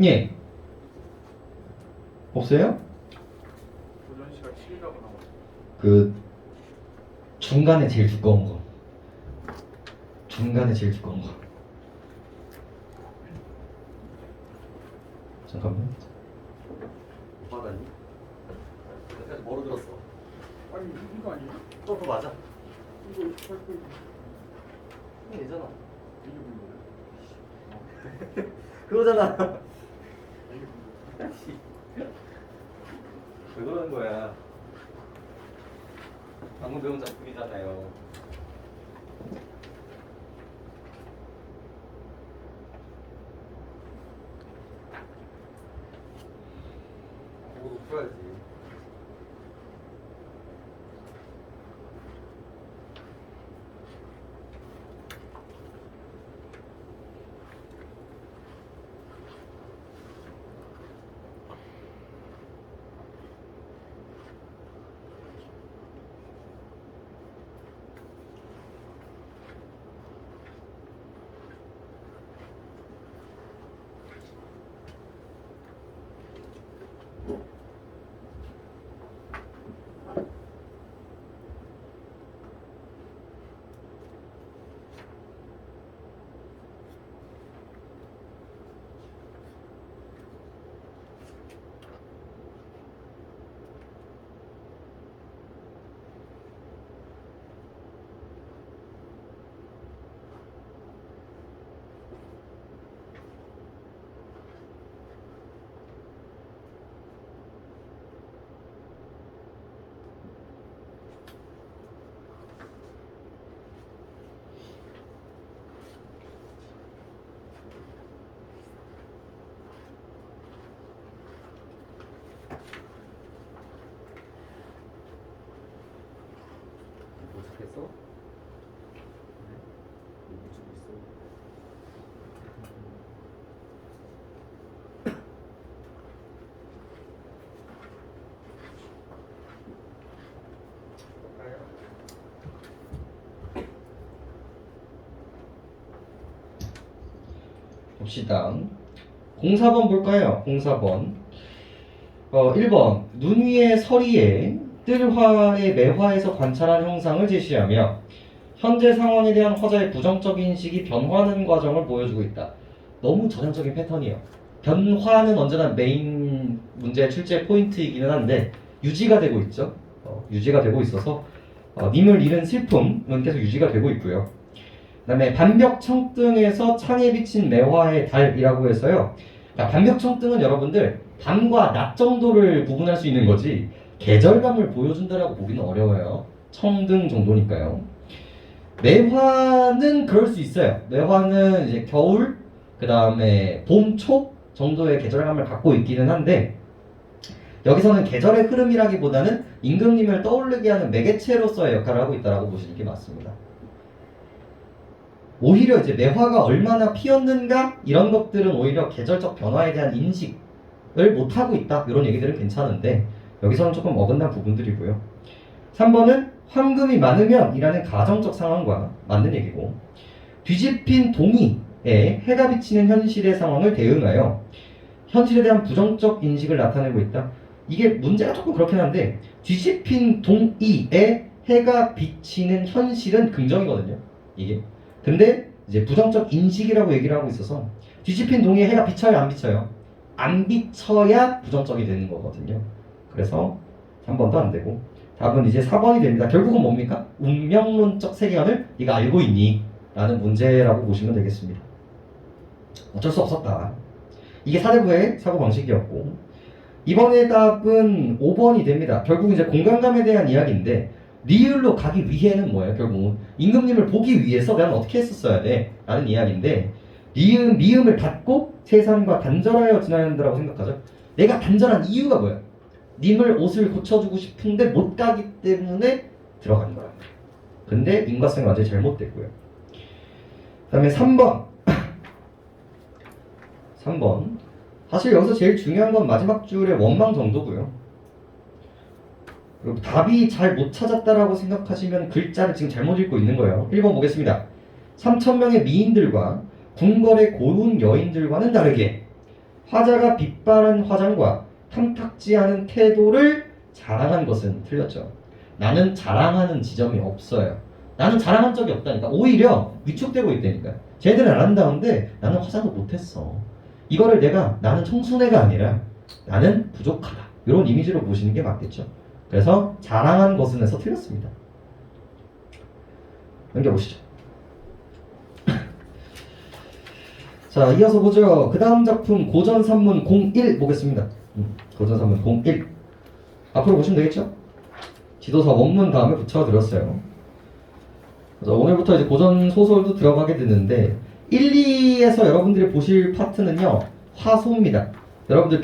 예. 없어요? 도전 시간 7일하고 나왔어요. 그 중간에 제일 두꺼운 거. 중간에 제일 두꺼운 거. 잠깐만. 받았니? 내가 뭐로 들었어? 아니 이거 아니에요? 그거 맞아. 이거 28페이지. 이거 되잖아. 이게 무슨 거예요? 그거잖아. 이게 무슨 거예요? 왜 그러는 거야? 방금 배운 작품이잖아요. 그거 풀어야지. 도착했어? 네. 여기 좀 있어. 봅시다. 04번 볼까요? 04번. 1번. 눈 위의 서리에 뜰화의 매화에서 관찰한 형상을 제시하며 현재 상황에 대한 화자의 부정적 인식이 변화하는 과정을 보여주고 있다. 너무 전형적인 패턴이에요. 변화는 언제나 메인 문제의 출제 포인트이기는 한데 유지가 되고 있죠. 유지가 되고 있어서 님을 잃은 슬픔은 계속 유지가 되고 있고요. 그 다음에 반벽청등에서 창에 비친 매화의 달이라고 해서요. 그러니까 반벽청등은 여러분들 밤과 낮 정도를 구분할 수 있는 거지 계절감을 보여준다라고 보기는 어려워요. 청등 정도니까요. 매화는 그럴 수 있어요. 매화는 이제 겨울, 그 다음에 봄, 초 정도의 계절감을 갖고 있기는 한데 여기서는 계절의 흐름이라기보다는 임금님을 떠오르게 하는 매개체로서의 역할을 하고 있다고 보시는 게 맞습니다. 오히려 이제 매화가 얼마나 피었는가 이런 것들은 오히려 계절적 변화에 대한 인식을 못하고 있다 이런 얘기들은 괜찮은데 여기서는 조금 어긋난 부분들이고요. 3번은 황금이 많으면 이라는 가정적 상황과 맞는 얘기고 뒤집힌 동이에 해가 비치는 현실의 상황을 대응하여 현실에 대한 부정적 인식을 나타내고 있다. 이게 문제가 조금 그렇긴 한데 뒤집힌 동이에 해가 비치는 현실은 긍정이거든요. 이게 근데 이제 부정적 인식이라고 얘기를 하고 있어서 뒤집힌 동이에 해가 비쳐요 안 비쳐요? 안 비쳐야 부정적이 되는 거거든요. 그래서 3번도 안 되고 답은 이제 4번이 됩니다. 결국은 뭡니까? 운명론적 세계관을 네가 알고 있니? 라는 문제라고 보시면 되겠습니다. 어쩔 수 없었다. 이게 사대부의 사고방식이었고 이번의 답은 5번이 됩니다. 결국 이제 공간감에 대한 이야기인데 리을로 가기 위해는 뭐예요? 결국은 임금님을 보기 위해서 나는 어떻게 했었어야 돼? 라는 이야기인데 리을, 미음을 닫고 세상과 단절하여 지나야 한다고 생각하죠. 내가 단절한 이유가 뭐야? 님을 옷을 고쳐주고 싶은데 못 가기 때문에 들어간 거야. 근데 인과성이 완전히 잘못됐고요. 그 다음에 3번 3번 사실 여기서 제일 중요한 건 마지막 줄의 원망 정도고요. 그리고 답이 잘 못 찾았다라고 생각하시면 글자를 지금 잘못 읽고 있는 거예요. 1번 보겠습니다. 3,000명의 미인들과 궁궐의 고운 여인들과는 다르게 화자가 빛바란 화장과 탐탁지 않은 태도를 자랑한 것은 틀렸죠. 나는 자랑하는 지점이 없어요. 나는 자랑한 적이 없다니까. 오히려 위축되고 있다니까. 쟤들은 아름다운데 나는 화장도 못했어. 이거를 나는 청순해가 아니라 나는 부족하다. 이런 이미지로 보시는 게 맞겠죠. 그래서 자랑한 것은 에서 틀렸습니다. 넘겨보시죠. 자, 이어서 보죠. 그 다음 작품 고전산문 01 보겠습니다. 고전산문 01 앞으로 보시면 되겠죠? 지도서 원문 다음에 붙여드렸어요. 그래서 오늘부터 이제 고전 소설도 들어가게 되는데 1, 2에서 여러분들이 보실 파트는요 화소입니다. 여러분들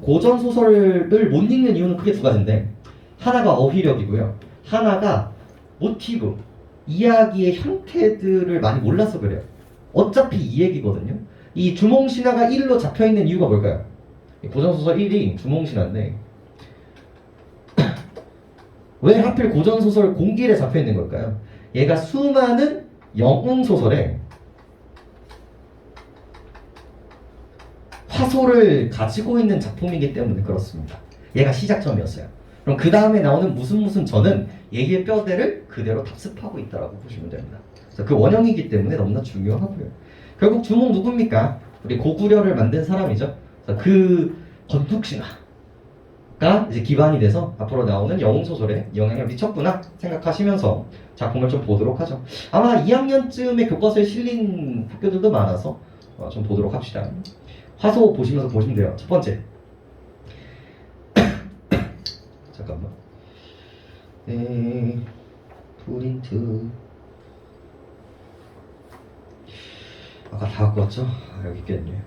고전 소설을 못 읽는 이유는 크게 두 가지인데 하나가 어휘력이고요. 하나가 모티브, 이야기의 형태들을 많이 몰라서 그래요. 어차피 이 얘기거든요. 이 주몽신화가 1로 잡혀있는 이유가 뭘까요? 고전소설 1이 주몽신화인데 왜 하필 고전소설 01에 잡혀있는 걸까요? 얘가 수많은 영웅소설에 화소를 가지고 있는 작품이기 때문에 그렇습니다. 얘가 시작점이었어요. 그럼 그 다음에 나오는 무슨 저는 얘의 뼈대를 그대로 답습하고 있다고 보시면 됩니다. 그래서 그 원형이기 때문에 너무나 중요하고요. 결국 주몽 누굽니까? 우리 고구려를 만든 사람이죠. 그래서 그 건축신화가 이제 기반이 돼서 앞으로 나오는 영웅소설에 영향을 미쳤구나 생각하시면서 작품을 좀 보도록 하죠. 아마 2학년쯤에 교과서에 실린 학교들도 많아서 좀 보도록 합시다. 화소 보시면서 보시면 돼요. 첫 번째. 잠깐만. 프린트. 아까 다 갖고 왔죠? 아, 여기 있겠네요.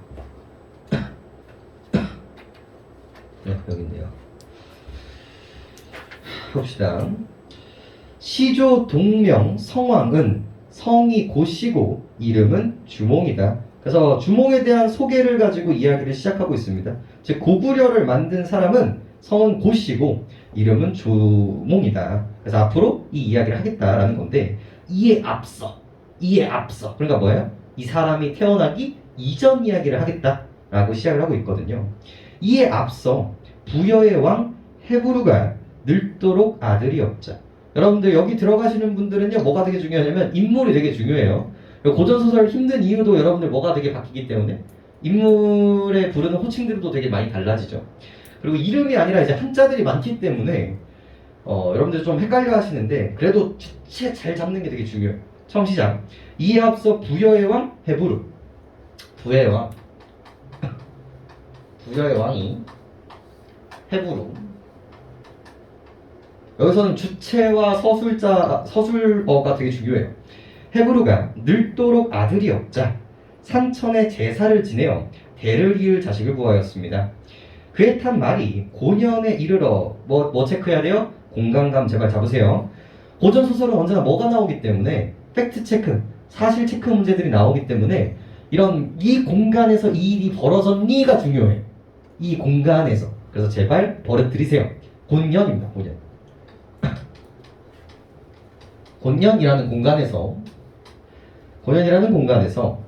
네, 여기 있네요. 봅시다. 시조 동명 성왕은 성이 고시고 이름은 주몽이다. 그래서 주몽에 대한 소개를 가지고 이야기를 시작하고 있습니다. 즉 고구려를 만든 사람은 성은 고시고 이름은 주몽이다. 그래서 앞으로 이 이야기를 하겠다라는 건데 이에 앞서 그러니까 뭐예요? 이 사람이 태어나기 이전 이야기를 하겠다라고 시작을 하고 있거든요. 이에 앞서 부여의 왕 헤부르가 늙도록 아들이 없자. 여러분들 여기 들어가시는 분들은요 뭐가 되게 중요하냐면 인물이 되게 중요해요. 고전소설 힘든 이유도 여러분들 뭐가 되게 바뀌기 때문에 인물에 부르는 호칭들도 되게 많이 달라지죠. 그리고 이름이 아니라 이제 한자들이 많기 때문에 여러분들 좀 헷갈려 하시는데 그래도 주체 잘 잡는 게 되게 중요해요. 처음 시작. 이에 앞서 부여의 왕 헤부르. 부여의 왕이 헤부르. 여기서는 주체와 서술어가 되게 중요해요. 헤부르가 늙도록 아들이 없자 산천에 제사를 지내어 대를 이을 자식을 구하였습니다. 그에 탄 말이 고년에 이르러 뭐 체크해야 돼요? 공간감 제발 잡으세요. 고전소설은 언제나 뭐가 나오기 때문에 팩트체크, 사실체크 문제들이 나오기 때문에 이 공간에서 이 일이 벌어졌니가 중요해. 이 공간에서. 그래서 제발 버릇들이세요. 곤년입니다. 곤년이라는 공간에서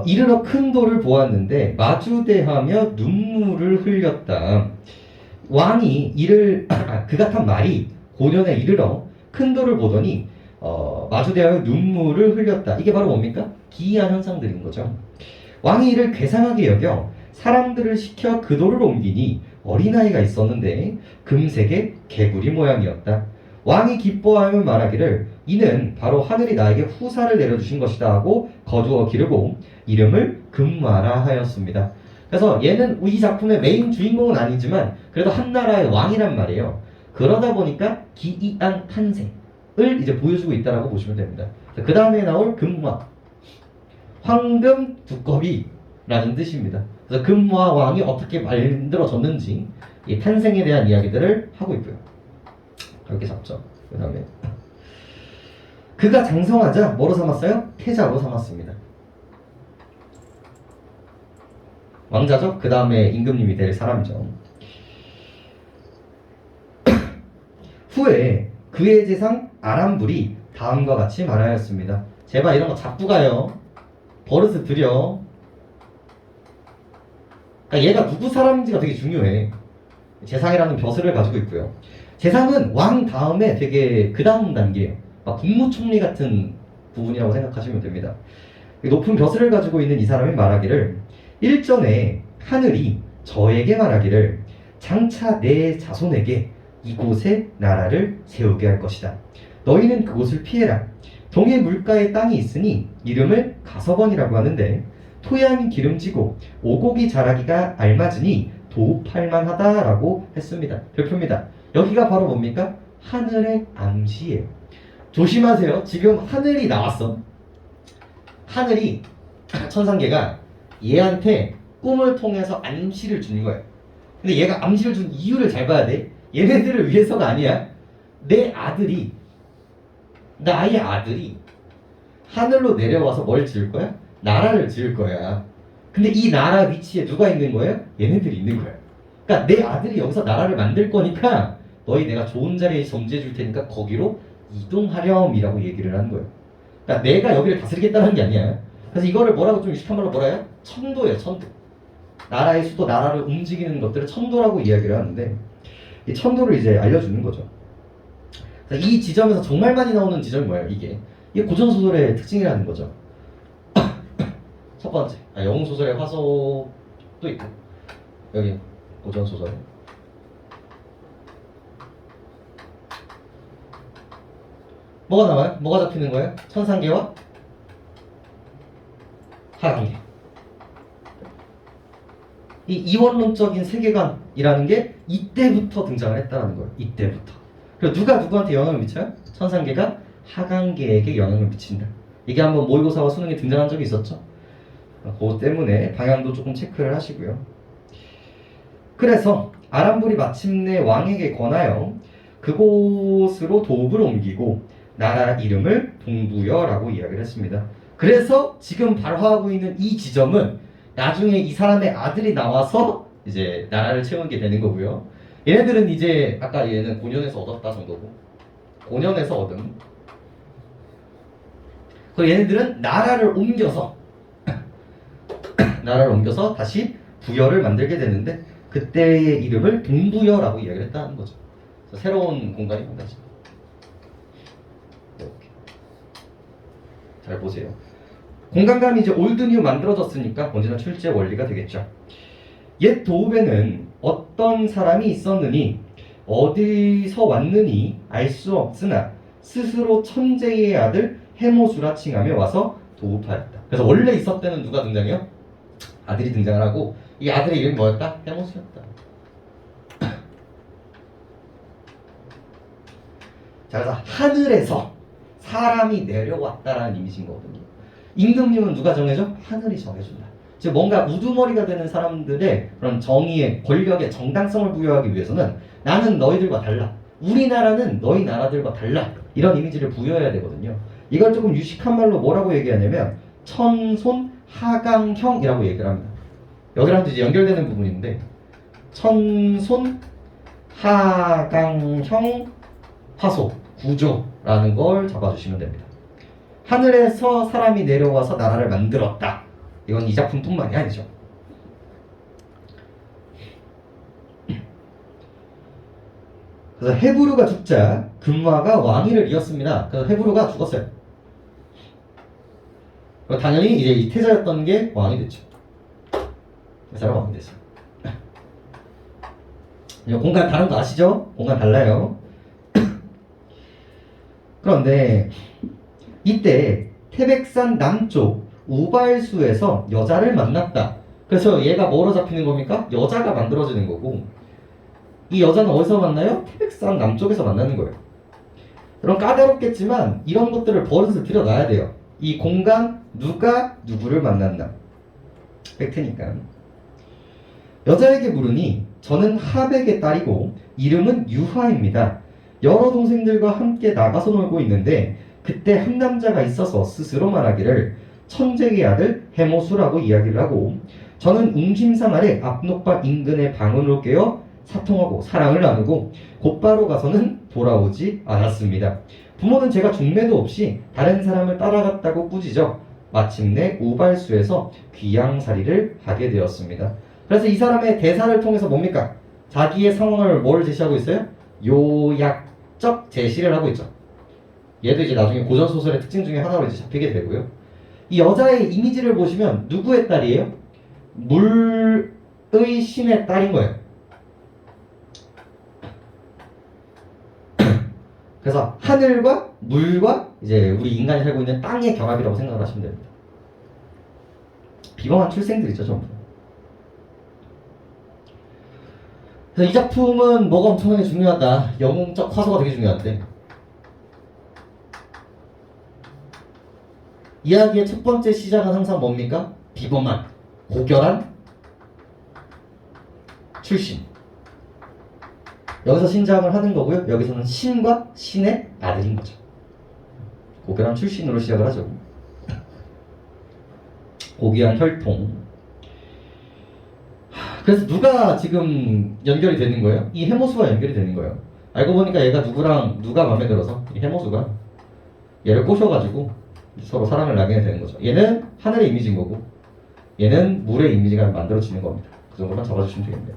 이르러 큰 돌을 보았는데 마주대하며 눈물을 흘렸다. 왕이 그가 탄 말이 고년에 이르러 큰 돌을 보더니 마주대하여 눈물을 흘렸다. 이게 바로 뭡니까? 기이한 현상들인 거죠. 왕이 이를 괴상하게 여겨 사람들을 시켜 그 돌을 옮기니 어린아이가 있었는데 금색의 개구리 모양이었다. 왕이 기뻐하며 말하기를 이는 바로 하늘이 나에게 후사를 내려주신 것이다 하고 거두어 기르고 이름을 금마라 하였습니다. 그래서 얘는 이 작품의 메인 주인공은 아니지만 그래도 한나라의 왕이란 말이에요. 그러다 보니까 기이한 탄생을 이제 보여주고 있다라고 보시면 됩니다. 그 다음에 나올 금화, 황금 두꺼비라는 뜻입니다. 그래서 금화 왕이 어떻게 만들어졌는지 이 탄생에 대한 이야기들을 하고 있고요. 이렇게 잡죠. 그 다음에 그가 장성하자 뭐로 삼았어요? 태자로 삼았습니다. 왕자죠? 그 다음에 임금님이 될 사람이죠. 후에 그의 재상 아람불이 다음과 같이 말하였습니다. 제발 이런 거 잡고 가요. 버릇을 들여. 그러니까 얘가 누구 사람인지가 되게 중요해. 재상이라는 벼슬을 가지고 있고요. 재상은 왕 다음에 되게 그 다음 단계예요. 막 국무총리 같은 부분이라고 생각하시면 됩니다. 높은 벼슬을 가지고 있는 이 사람이 말하기를 일전에 하늘이 저에게 말하기를 장차 내 자손에게 이곳에 나라를 세우게 할 것이다. 너희는 그곳을 피해라. 동해 물가에 땅이 있으니 이름을 가서번이라고 하는데 토양이 기름지고 오곡이 자라기가 알맞으니 도읍할 만하다라고 했습니다. 별표입니다. 여기가 바로 뭡니까? 하늘의 암시예요. 조심하세요. 지금 하늘이 나왔어. 하늘이 천상계가 얘한테 꿈을 통해서 암시를 준 거예요. 근데 얘가 암시를 준 이유를 잘 봐야 돼. 얘네들을 위해서가 아니야. 내 아들이, 나의 아들이 하늘로 내려와서 뭘 지을 거야? 나라를 지을 거야. 근데 이 나라 위치에 누가 있는 거예요? 얘네들이 있는 거야. 그러니까 내 아들이 여기서 나라를 만들 거니까 너희 내가 좋은 자리에 점지해 줄 테니까 거기로 이동하렴이라고 얘기를 하는 거예요. 그러니까 내가 여기를 다스리겠다는 게 아니야. 그래서 이거를 뭐라고 좀 유식한 말로 뭐라 해요? 천도예요, 천도. 나라의 수도, 나라를 움직이는 것들을 천도라고 이야기를 하는데 이 천도를 이제 알려주는 거죠. 그래서 이 지점에서 정말 많이 나오는 지점이 뭐예요? 이게 고전소설의 특징이라는 거죠. 첫 번째, 영웅소설의 화소도 있고 여기 고전소설 뭐가 나와요? 뭐가 잡히는 거예요? 천상계와 하강계. 이 이원론적인 세계관이라는 게 이때부터 등장을 했다는 거예요. 이때부터. 그리고 누가 누구한테 영향을 미쳐요? 천상계가 하강계에게 영향을 미친다. 이게 한번 모의고사와 수능에 등장한 적이 있었죠. 그것 때문에 방향도 조금 체크를 하시고요. 그래서 아람불이 마침내 왕에게 권하여 그곳으로 도읍을 옮기고 나라 이름을 동부여라고 이야기를 했습니다. 그래서 지금 발화하고 있는 이 지점은 나중에 이 사람의 아들이 나와서 이제 나라를 채우게 되는 거고요. 얘네들은 이제 아까 얘는 고년에서 얻었다 정도고 고년에서 얻은 그 얘네들은 나라를 옮겨서 다시 부여를 만들게 되는데 그때의 이름을 동부여라고 이야기를 했다는 거죠. 그래서 새로운 공간이 만들어집니다. 이렇게 잘 보세요. 공간감이 이제 올드뉴 만들어졌으니까 언제나 출제 원리가 되겠죠. 옛 도읍에는 어떤 사람이 있었느니 어디서 왔느니 알 수 없으나 스스로 천재의 아들 해모수라 칭하며 와서 도읍하였다. 그래서 원래 있었을 때는 누가 등장해요? 아들이 등장을 하고 이 아들의 이름이 뭐였다? 해모수였다. 자, 그래서 하늘에서 사람이 내려왔다라는 이미지인 거거든요. 임금님은 누가 정해줘? 하늘이 정해준다. 즉 뭔가 우두머리가 되는 사람들의 그런 정의의 권력의 정당성을 부여하기 위해서는 나는 너희들과 달라. 우리나라는 너희 나라들과 달라. 이런 이미지를 부여해야 되거든요. 이걸 조금 유식한 말로 뭐라고 얘기하냐면 천손 하강형이라고 얘기를 합니다. 여기랑 이제 연결되는 부분인데 천손 하강형 화소 구조라는 걸 잡아주시면 됩니다. 하늘에서 사람이 내려와서 나라를 만들었다. 이건 이 작품뿐만이 아니죠. 그래서 헤브루가 죽자 금화가 왕위를 이었습니다. 그래서 헤브루가 죽었어요. 당연히 이제 이 태자였던 게 왕이 됐죠. 이 사람 왕이 됐어요. 공간 다른 거 아시죠? 공간 달라요. 그런데 이때 태백산 남쪽 우발수에서 여자를 만났다. 그래서 얘가 뭐로 잡히는 겁니까? 여자가 만들어지는 거고 이 여자는 어디서 만나요? 태백산 남쪽에서 만나는 거예요. 그럼 까다롭겠지만 이런 것들을 버릇을 들여놔야 돼요. 이 공간 누가 누구를 만났나 팩트니까. 여자에게 물으니 저는 하백의 딸이고 이름은 유화입니다. 여러 동생들과 함께 나가서 놀고 있는데 그때 한 남자가 있어서 스스로 말하기를 천재의 아들 해모수라고 이야기를 하고 저는 웅심상 아래 압록밭 인근의 방언으로 깨어 사통하고 사랑을 나누고 곧바로 가서는 돌아오지 않았습니다. 부모는 제가 중매도 없이 다른 사람을 따라갔다고 꾸짖어 마침내 우발수에서 귀양살이를 하게 되었습니다. 그래서 이 사람의 대사를 통해서 뭡니까? 자기의 상황을 뭘 제시하고 있어요? 요약적 제시를 하고 있죠. 얘도 이제 나중에 고전 소설의 특징 중에 하나로 이제 잡히게 되고요. 이 여자의 이미지를 보시면 누구의 딸이에요? 물의 신의 딸인 거예요. 그래서 하늘과 물과 이제 우리 인간이 살고 있는 땅의 결합이라고 생각을 하시면 됩니다. 비범한 출생들이죠, 전부. 그래서 이 작품은 뭐가 엄청나게 중요하다. 영웅적 화소가 되게 중요한데, 이야기의 첫 번째 시작은 항상 뭡니까? 비범한, 고결한 출신. 여기서 신장을 하는 거고요. 여기서는 신과 신의 아들인 거죠. 고결한 출신으로 시작을 하죠. 고귀한 혈통. 그래서 누가 지금 연결이 되는 거예요? 이 해모수가 연결이 되는 거예요. 알고 보니까 얘가 누가 마음에 들어서 이 해모수가 얘를 꼬셔가지고 서로 사랑을 나게 되는 거죠. 얘는 하늘의 이미지인 거고 얘는 물의 이미지가 만들어지는 겁니다. 그 정도만 잡아주시면 되겠네요.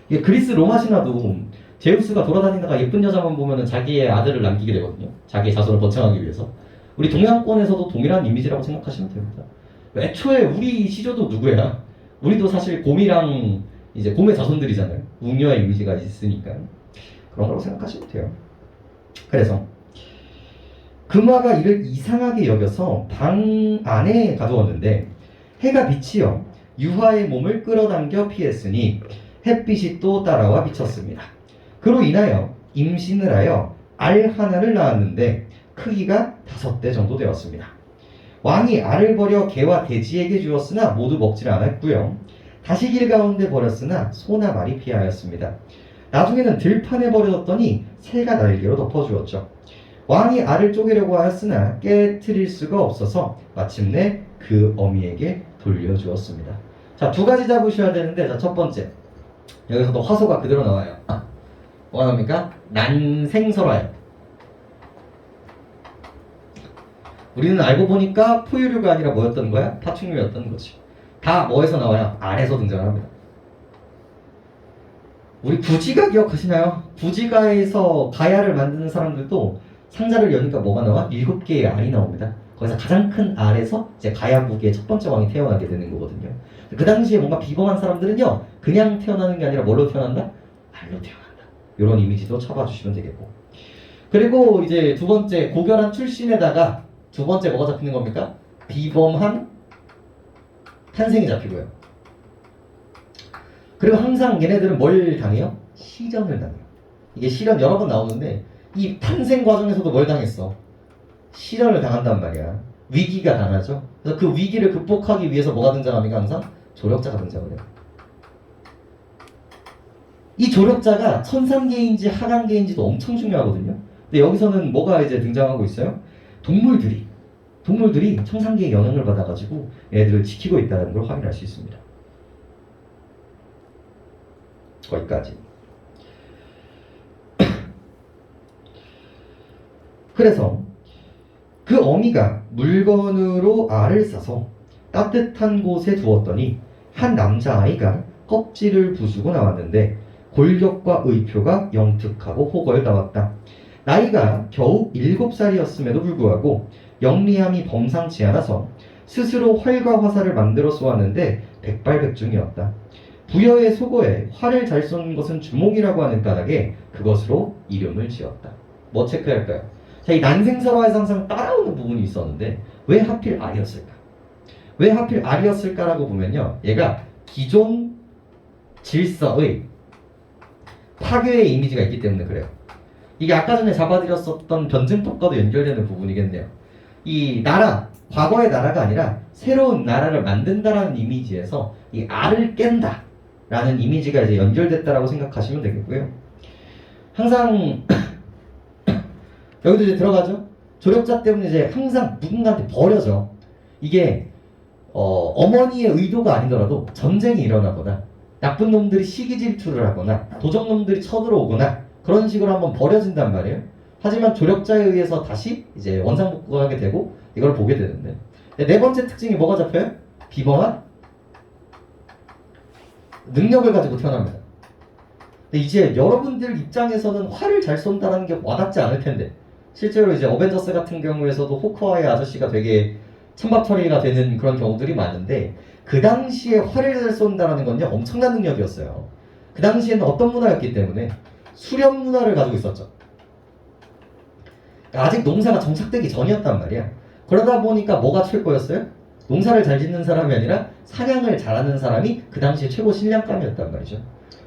이게 그리스 로마 신화도 제우스가 돌아다니다가 예쁜 여자만 보면 자기의 아들을 남기게 되거든요. 자기의 자손을 번창하기 위해서. 우리 동양권에서도 동일한 이미지라고 생각하시면 됩니다. 애초에 우리 시조도 누구야? 우리도 사실 곰이랑 이제 곰의 자손들이잖아요. 웅녀의 이미지가 있으니까 그런 거라고 생각하시면 돼요. 그래서 금화가 이를 이상하게 여겨서 방 안에 가두었는데 해가 비치어 유화의 몸을 끌어당겨 피했으니 햇빛이 또 따라와 비쳤습니다. 그로 인하여 임신을 하여 알 하나를 낳았는데 크기가 5대 정도 되었습니다. 왕이 알을 버려 개와 돼지에게 주었으나 모두 먹질 않았고요. 다시 길 가운데 버렸으나 소나 말이 피하였습니다. 나중에는 들판에 버려뒀더니 새가 날개로 덮어주었죠. 왕이 알을 쪼개려고 하였으나 깨트릴 수가 없어서 마침내 그 어미에게 돌려주었습니다. 자, 2가지 잡으셔야 되는데, 자, 첫 번째. 여기서도 화소가 그대로 나와요. 뭐가 나옵니까? 난생설화예요. 우리는 알고 보니까 포유류가 아니라 뭐였던 거야? 파충류였던 거지. 다 뭐에서 나와요? 알에서 등장합니다. 우리 구지가 기억하시나요? 구지가에서 가야를 만드는 사람들도 상자를 여니까 뭐가 나와? 7개의 알이 나옵니다. 거기서 가장 큰 알에서 이제 가야국의 첫 번째 왕이 태어나게 되는 거거든요. 그 당시에 뭔가 비범한 사람들은요, 그냥 태어나는 게 아니라 뭘로 태어난다? 알로 태어난다. 이런 이미지도 쳐봐주시면 되겠고. 그리고 이제 2번째, 고결한 출신에다가 2번째 뭐가 잡히는 겁니까? 비범한 탄생이 잡히고요. 그리고 항상 얘네들은 뭘 당해요? 시련을 당해요. 이게 시련 여러 번 나오는데 이 탄생 과정에서도 뭘 당했어? 시련을 당한단 말이야. 위기가 당하죠. 그래서 그 위기를 극복하기 위해서 뭐가 등장합니까? 항상 조력자가 등장을 해요. 이 조력자가 천상계인지 하강계인지도 엄청 중요하거든요. 근데 여기서는 뭐가 이제 등장하고 있어요? 동물들이 천상계의 영향을 받아가지고 얘들을 지키고 있다는 걸 확인할 수 있습니다. 거기까지. 그래서 그 어미가 물건으로 알을 싸서 따뜻한 곳에 두었더니 한 남자아이가 껍질을 부수고 나왔는데 골격과 의표가 영특하고 호걸다웠다. 나이가 겨우 7살이었음에도 불구하고 영리함이 범상치 않아서 스스로 활과 화살을 만들어 쏘았는데 백발백중이었다. 부여의 속어에 활을 잘 쏘는 것은 주목이라고 하는 까닭에 그것으로 이름을 지었다. 뭐 체크할까요? 자, 이 난생설화에서 항상 따라오는 부분이 있었는데 왜 하필 알이었을까? 왜 하필 알이었을까라고 보면요, 얘가 기존 질서의 파괴의 이미지가 있기 때문에 그래요. 이게 아까 전에 잡아드렸었던 변증법과도 연결되는 부분이겠네요. 이 나라, 과거의 나라가 아니라 새로운 나라를 만든다라는 이미지에서 이 알을 깬다 라는 이미지가 이제 연결됐다라고 생각하시면 되겠고요. 항상 여기도 이제 들어가죠. 조력자 때문에 이제 항상 누군가한테 버려져. 이게 어머니의 의도가 아니더라도 전쟁이 일어나거나 나쁜 놈들이 시기 질투를 하거나 도적놈들이 쳐들어오거나 그런 식으로 한번 버려진단 말이에요. 하지만 조력자에 의해서 다시 이제 원상복구하게 되고 이걸 보게 되는데 네 번째 특징이 뭐가 잡혀요? 비범한 능력을 가지고 태어납니다. 근데 이제 여러분들 입장에서는 활을 잘 쏜다는 게 와닿지 않을 텐데 실제로 이제 어벤져스 같은 경우에서도 호크아이 아저씨가 되게 찬밥 처리가 되는 그런 경우들이 많은데 그 당시에 활을 잘 쏜다는 건요 엄청난 능력이었어요. 그 당시에는 어떤 문화였기 때문에 수렵 문화를 가지고 있었죠. 아직 농사가 정착되기 전이었단 말이야. 그러다 보니까 뭐가 최고였어요? 농사를 잘 짓는 사람이 아니라 사냥을 잘하는 사람이 그 당시에 최고 신량감이었단 말이죠.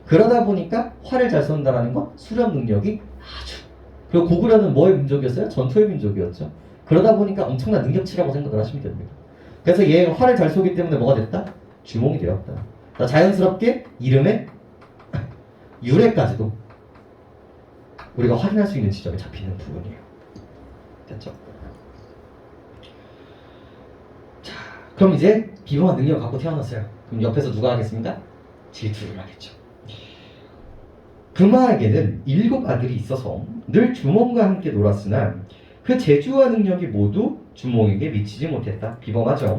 그러다 보니까 활을 잘 쏜다는 건 수렵 능력이 아주 그리고 고구려는 뭐의 민족이었어요? 전투의 민족이었죠. 그러다 보니까 엄청난 능력치라고 생각을 하시면 됩니다. 그래서 얘가 활을 잘 쏘기 때문에 뭐가 됐다? 주몽이 되었다. 자연스럽게 이름에 유래까지도 우리가 확인할 수 있는 지점이 잡히는 부분이에요. 됐죠? 자, 그럼 이제 비범한 능력을 갖고 태어났어요. 그럼 옆에서 누가 하겠습니까? 질투를 하겠죠. 금화에게는 7 아들이 있어서 늘 주몽과 함께 놀았으나 그 재주와 능력이 모두 주몽에게 미치지 못했다. 비범하죠.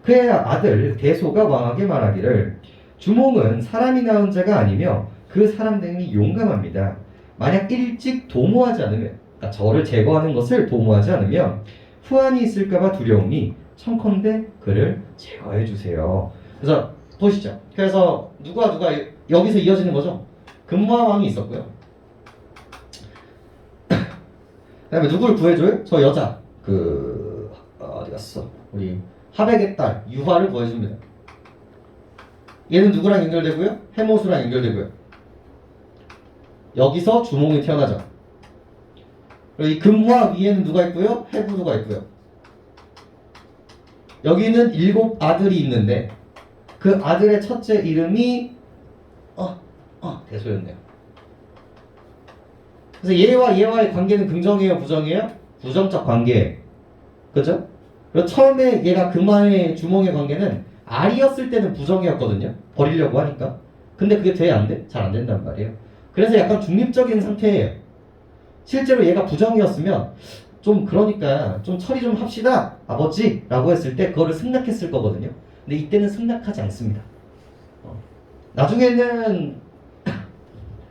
그의 아들 대소가 왕에게 말하기를 주몽은 사람이 낳은 자가 아니며 그 사람 등이 용감합니다. 만약 일찍 도모하지 않으면 그러니까 저를 제거하는 것을 도모하지 않으면 후환이 있을까봐 두려우니 청컨대 그를 제거해 주세요. 그래서 보시죠. 그래서 누가 여기서 이어지는 거죠. 금화왕이 있었고요. 그다음에 누구를 구해줘요? 저 여자 어디 갔어? 우리 하백의 딸 유화를 구해줍니다. 얘는 누구랑 연결되고요? 해모수랑 연결되고요. 여기서 주몽이 태어나죠. 그리고 이 금화 위에는 누가 있고요? 해부수가 있고요. 여기는 7 아들이 있는데 그 아들의 첫째 이름이 대소였네요. 그래서 얘와의 관계는 긍정이에요, 부정이에요? 부정적 관계예요. 그죠? 그리고 처음에 얘가 금화의 주몽의 관계는 알이었을 때는 부정이었거든요. 버리려고 하니까. 근데 그게 돼? 안 돼? 잘 안 된단 말이에요. 그래서 약간 중립적인 상태예요. 실제로 얘가 부정이었으면 좀 그러니까 좀 처리 좀 합시다 아버지 라고 했을 때 그거를 승낙했을 거거든요. 근데 이때는 승낙하지 않습니다. 나중에는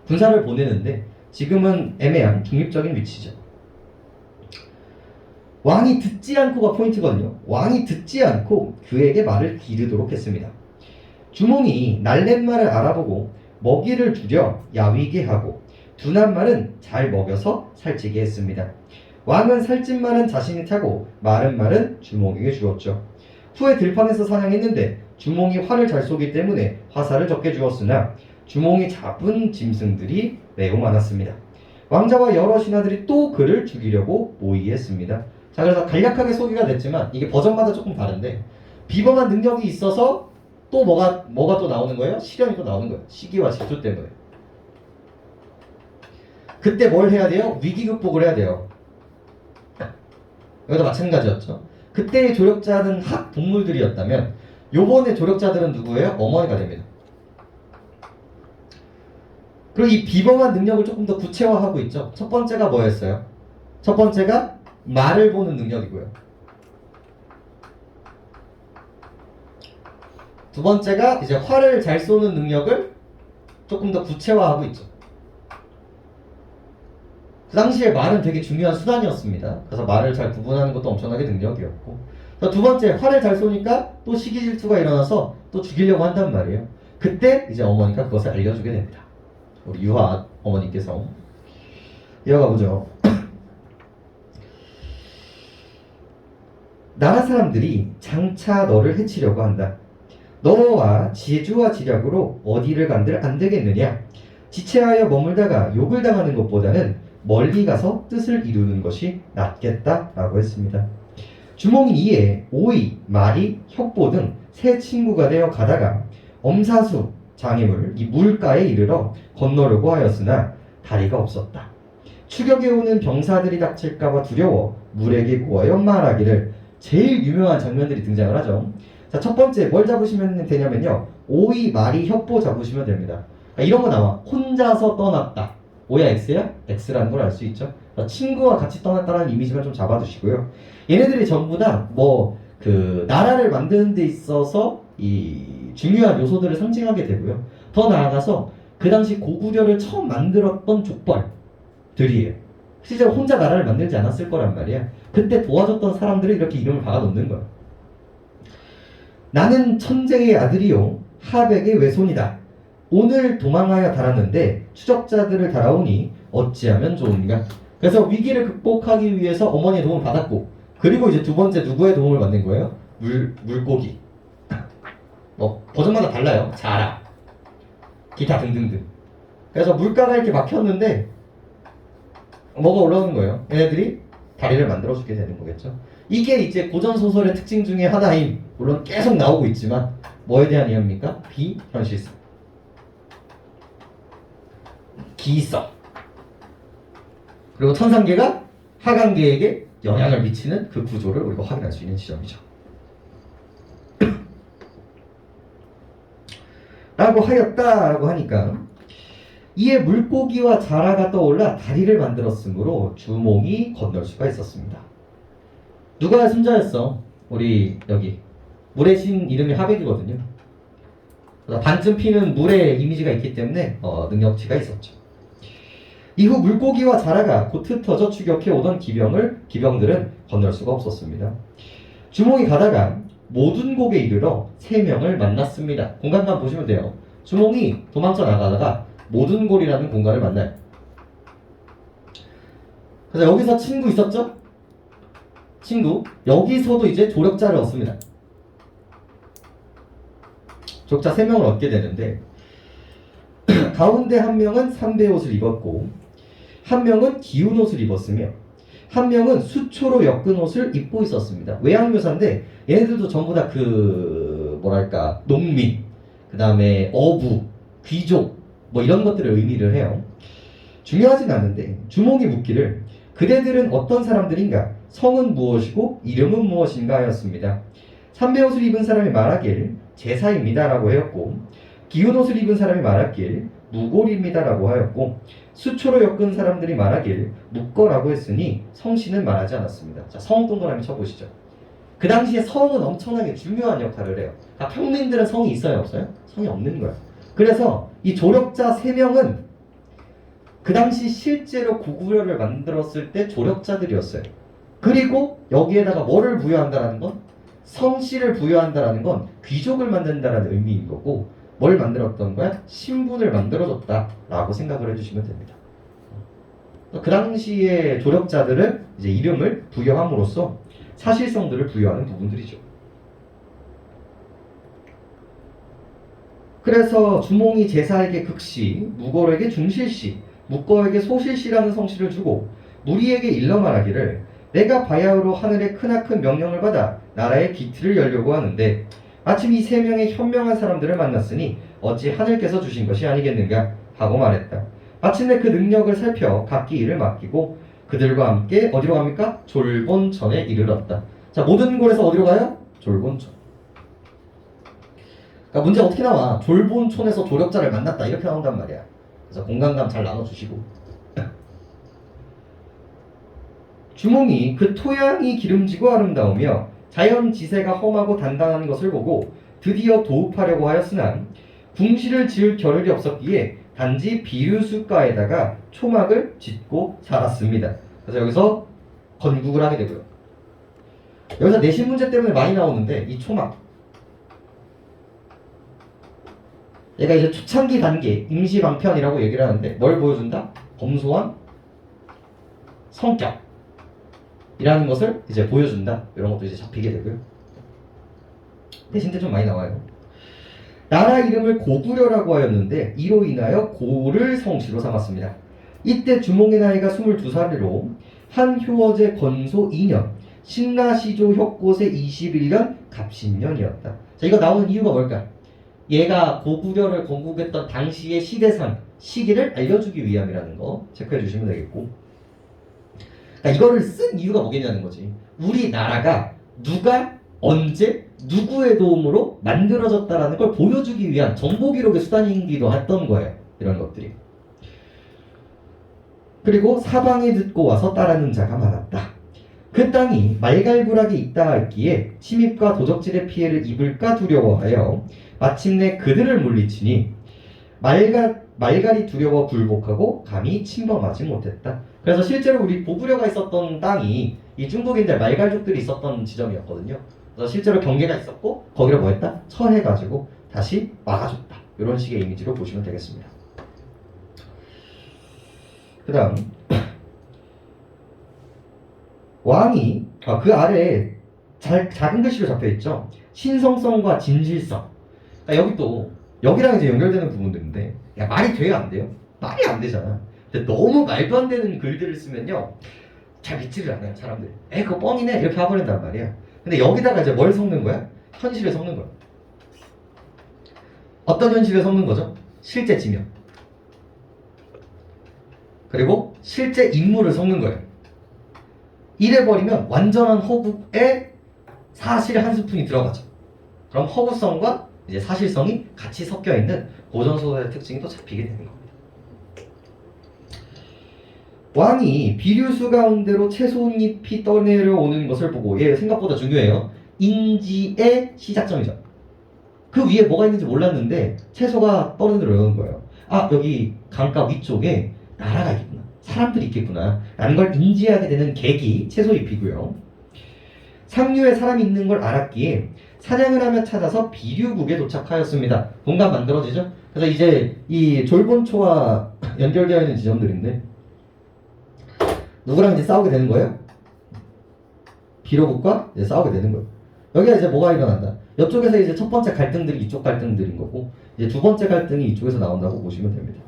군사를 보내는데 지금은 애매한 중립적인 위치죠. 왕이 듣지 않고가 포인트거든요. 왕이 듣지 않고 그에게 말을 기르도록 했습니다. 주몽이 날랫말을 알아보고 먹이를 주려 야위게 하고 둔한 말은 잘 먹여서 살찌게 했습니다. 왕은 살찐 말은 자신이 타고 마른 말은 주몽에게 주었죠. 후에 들판에서 사냥했는데 주몽이 활을 잘 쏘기 때문에 화살을 적게 주었으나 주몽이 잡은 짐승들이 매우 많았습니다. 왕자와 여러 신하들이 또 그를 죽이려고 모의했습니다. 자, 그래서 간략하게 소개가 됐지만 이게 버전마다 조금 다른데 비범한 능력이 있어서 또 뭐가 또 나오는 거예요? 시련이 또 나오는 거예요. 시기와 질투 때문에. 그때 뭘 해야 돼요? 위기 극복을 해야 돼요. 여기도 마찬가지였죠. 그때의 조력자는 학 동물들이었다면 요번의 조력자들은 누구예요? 어머니가 됩니다. 그리고 이 비범한 능력을 조금 더 구체화하고 있죠. 첫 번째가 뭐였어요? 첫 번째가 말을 보는 능력이고요. 두 번째가 이제 활을 잘 쏘는 능력을 조금 더 구체화하고 있죠. 그 당시에 말은 되게 중요한 수단이었습니다. 그래서 말을 잘 구분하는 것도 엄청나게 능력이었고, 두 번째 활을 잘 쏘니까 또 시기 질투가 일어나서 또 죽이려고 한단 말이에요. 그때 이제 어머니가 그것을 알려주게 됩니다. 우리 유화 어머니께서 이어가 보죠. 나라 사람들이 장차 너를 해치려고 한다. 너와 지혜주와 지략으로 어디를 간들 안 되겠느냐? 지체하여 머물다가 욕을 당하는 것보다는 멀리 가서 뜻을 이루는 것이 낫겠다라고 했습니다. 주몽이 이에 오이, 마리, 혁보 등 세 친구가 되어 가다가 엄사수, 장애물, 이 물가에 이르러 건너려고 하였으나 다리가 없었다. 추격해 오는 병사들이 닥칠까봐 두려워 물에게 구하여 말하기를. 제일 유명한 장면들이 등장을 하죠. 자, 첫 번째 뭘 잡으시면 되냐면요. 오이, 마리, 혁보 잡으시면 됩니다. 이런 거 나와. 혼자서 떠났다. O야 X야? X라는 걸 알 수 있죠. 친구와 같이 떠났다는 이미지만 좀 잡아두시고요. 얘네들이 전부 다 뭐 그 나라를 만드는 데 있어서 이 중요한 요소들을 상징하게 되고요. 더 나아가서 그 당시 고구려를 처음 만들었던 족벌들이에요. 실제로 혼자 나라를 만들지 않았을 거란 말이야. 그때 도와줬던 사람들을 이렇게 이름을 박아놓는 거야. 나는 천재의 아들이요 하백의 외손이다. 오늘 도망하여 달았는데 추적자들을 달아오니 어찌하면 좋은가. 그래서 위기를 극복하기 위해서 어머니의 도움을 받았고, 그리고 이제 두 번째 누구의 도움을 받는 거예요? 물고기. 뭐 버전마다 달라요. 자라, 기타 등등등. 그래서 물가가 이렇게 막혔는데 뭐가 올라오는 거예요? 얘네들이 다리를 만들어주게 되는 거겠죠. 이게 이제 고전 소설의 특징 중에 하나인, 물론 계속 나오고 있지만 뭐에 대한 이야기입니까? 비현실성, 기성, 그리고 천상계가 하강계에게 영향을 미치는 그 구조를 우리가 확인할 수 있는 지점이죠. 라고 하였다라고 하니까 이에 물고기와 자라가 떠올라 다리를 만들었으므로 주몽이 건널 수가 있었습니다. 누가 승자였어? 우리 여기 물의 신 이름이 하백이거든요. 반쯤 피는 물의 이미지가 있기 때문에 능력치가 있었죠. 이후 물고기와 자라가 곧 흩어져 추격해 오던 기병들은 건널 수가 없었습니다. 주몽이 가다가 모든 곡에 이르러 3명을 만났습니다. 공간만 보시면 돼요. 주몽이 도망쳐 나가다가 모든 골이라는 공간을 만나요. 그래서 여기서 친구 있었죠? 친구. 여기서도 이제 조력자를 얻습니다. 조력자 3명을 얻게 되는데 가운데 한 명은 삼배 옷을 입었고 한 명은 기운 옷을 입었으며 한 명은 수초로 엮은 옷을 입고 있었습니다. 외양묘사인데 얘네들도 전부 다 그 뭐랄까 농민, 그 다음에 어부, 귀족 뭐 이런 것들을 의미를 해요. 중요하진 않은데 주몽이 묻기를 그대들은 어떤 사람들인가? 성은 무엇이고 이름은 무엇인가 하였습니다. 삼배 옷을 입은 사람이 말하길 제사입니다 라고 하였고, 기운 옷을 입은 사람이 말하길 무골입니다 라고 하였고, 수초로 엮은 사람들이 말하길 묵거라고 했으니 성씨는 말하지 않았습니다. 자, 성 동그라미 쳐보시죠. 그 당시에 성은 엄청나게 중요한 역할을 해요. 그러니까 평민들은 성이 있어요, 없어요? 성이 없는 거야. 그래서 이 조력자 3명은 그 당시 실제로 고구려를 만들었을 때 조력자들이었어요. 그리고 여기에다가 뭐를 부여한다는 건? 성씨를 부여한다는 건 귀족을 만든다는 의미인 거고, 뭘 만들었던 거야? 신분을 만들어줬다라고 생각을 해주시면 됩니다. 그 당시에 조력자들은 이제 이름을 부여함으로써 사실성들을 부여하는 부분들이죠. 그래서 주몽이 제사에게 극시, 무골에게 중실시, 묵거에게 소실시라는 성씨를 주고 무리에게 일러 말하기를 내가 바야흐로 하늘의 크나큰 명령을 받아 나라의 기틀을 열려고 하는데 마침 이 3명의 현명한 사람들을 만났으니 어찌 하늘께서 주신 것이 아니겠는가 하고 말했다. 마침내 그 능력을 살펴 각기 일을 맡기고 그들과 함께 어디로 갑니까? 졸본천에 이르렀다. 자, 모든 곳에서 어디로 가요? 졸본천. 그러니까 문제 어떻게 나와? 졸본촌에서 조력자를 만났다 이렇게 나온단 말이야. 그래서 공간감 잘 나눠주시고 주몽이 그 토양이 기름지고 아름다우며 자연 지세가 험하고 단단한 것을 보고 드디어 도읍하려고 하였으나 궁시를 지을 겨를이 없었기에 단지 비류수가에다가 초막을 짓고 살았습니다. 그래서 여기서 건국을 하게 되고요. 여기서 내신 문제 때문에 많이 나오는데 이 초막, 얘가 이제 초창기 단계 임시방편이라고 얘기를 하는데 뭘 보여준다? 검소한 성격 이라는 것을 이제 보여준다. 이런 것도 이제 잡히게 되고요. 내신 때 좀 많이 나와요. 나라 이름을 고구려라고 하였는데 이로 인하여 고를 성씨로 삼았습니다. 이때 주몽의 나이가 22살이로 한 효어제 건소 2년 신라시조 혁고세 21년 갑신년이었다. 자, 이거 나오는 이유가 뭘까? 얘가 고구려를 건국했던 당시의 시대상 시기를 알려주기 위함이라는 거 체크해 주시면 되겠고, 그러니까 이거를 쓴 이유가 뭐겠냐는 거지. 우리나라가 누가 언제 누구의 도움으로 만들어졌다라는 걸 보여주기 위한 정보 기록의 수단이기도 했던 거예요. 이런 것들이. 그리고 사방에 듣고 와서 따르는 자가 많았다. 그 땅이 말갈불하게 있다 했기에 침입과 도적질의 피해를 입을까 두려워하여 마침내 그들을 물리치니 말갈이 두려워 굴복하고 감히 침범하지 못했다. 그래서 실제로 우리 보구려가 있었던 땅이 이 중국인들 말갈족들이 있었던 지점이었거든요. 그래서 실제로 경계가 있었고 거기를 뭐 했다? 철해가지고 다시 막아줬다. 이런 식의 이미지로 보시면 되겠습니다. 그 다음 왕이 그 아래에 작은 글씨로 잡혀있죠. 신성성과 진실성. 그러니까 여기 또 여기랑 이제 연결되는 부분들인데 야 말이 돼요 안 돼요? 말이 안 되잖아. 근데 너무 말도 안 되는 글들을 쓰면요 잘 믿지를 않아요 사람들이. 그거 뻥이네 이렇게 해버린단 말이야. 근데 여기다가 이제 뭘 섞는 거야? 현실을 섞는 거야. 어떤 현실을 섞는 거죠? 실제 지명 그리고 실제 인물을 섞는 거예요. 이래버리면 완전한 허구에 사실 한 스푼이 들어가죠. 그럼 허구성과 이제 사실성이 같이 섞여 있는 고전소설의 특징이 또 잡히게 되는 겁니다. 왕이 비류수 가운데로 채소잎이 떠내려오는 것을 보고 얘 생각보다 중요해요. 인지의 시작점이죠. 그 위에 뭐가 있는지 몰랐는데 채소가 떠내려오는 거예요. 아 여기 강가 위쪽에 나라가 있구나. 사람들이 있겠구나 라는 걸 인지하게 되는 계기 채소잎이고요. 상류에 사람이 있는 걸 알았기에 사냥을 하며 찾아서 비류국에 도착하였습니다. 공간 만들어지죠? 그래서 이제 이 졸본초와 연결되어 있는 지점들인데 누구랑 이제 싸우게 되는 거예요? 비료국과 이제 싸우게 되는 거예요. 여기가 이제 뭐가 일어난다? 이쪽에서 이제 첫 번째 갈등들이 이쪽 갈등들인 거고 이제 두 번째 갈등이 이쪽에서 나온다고 보시면 됩니다.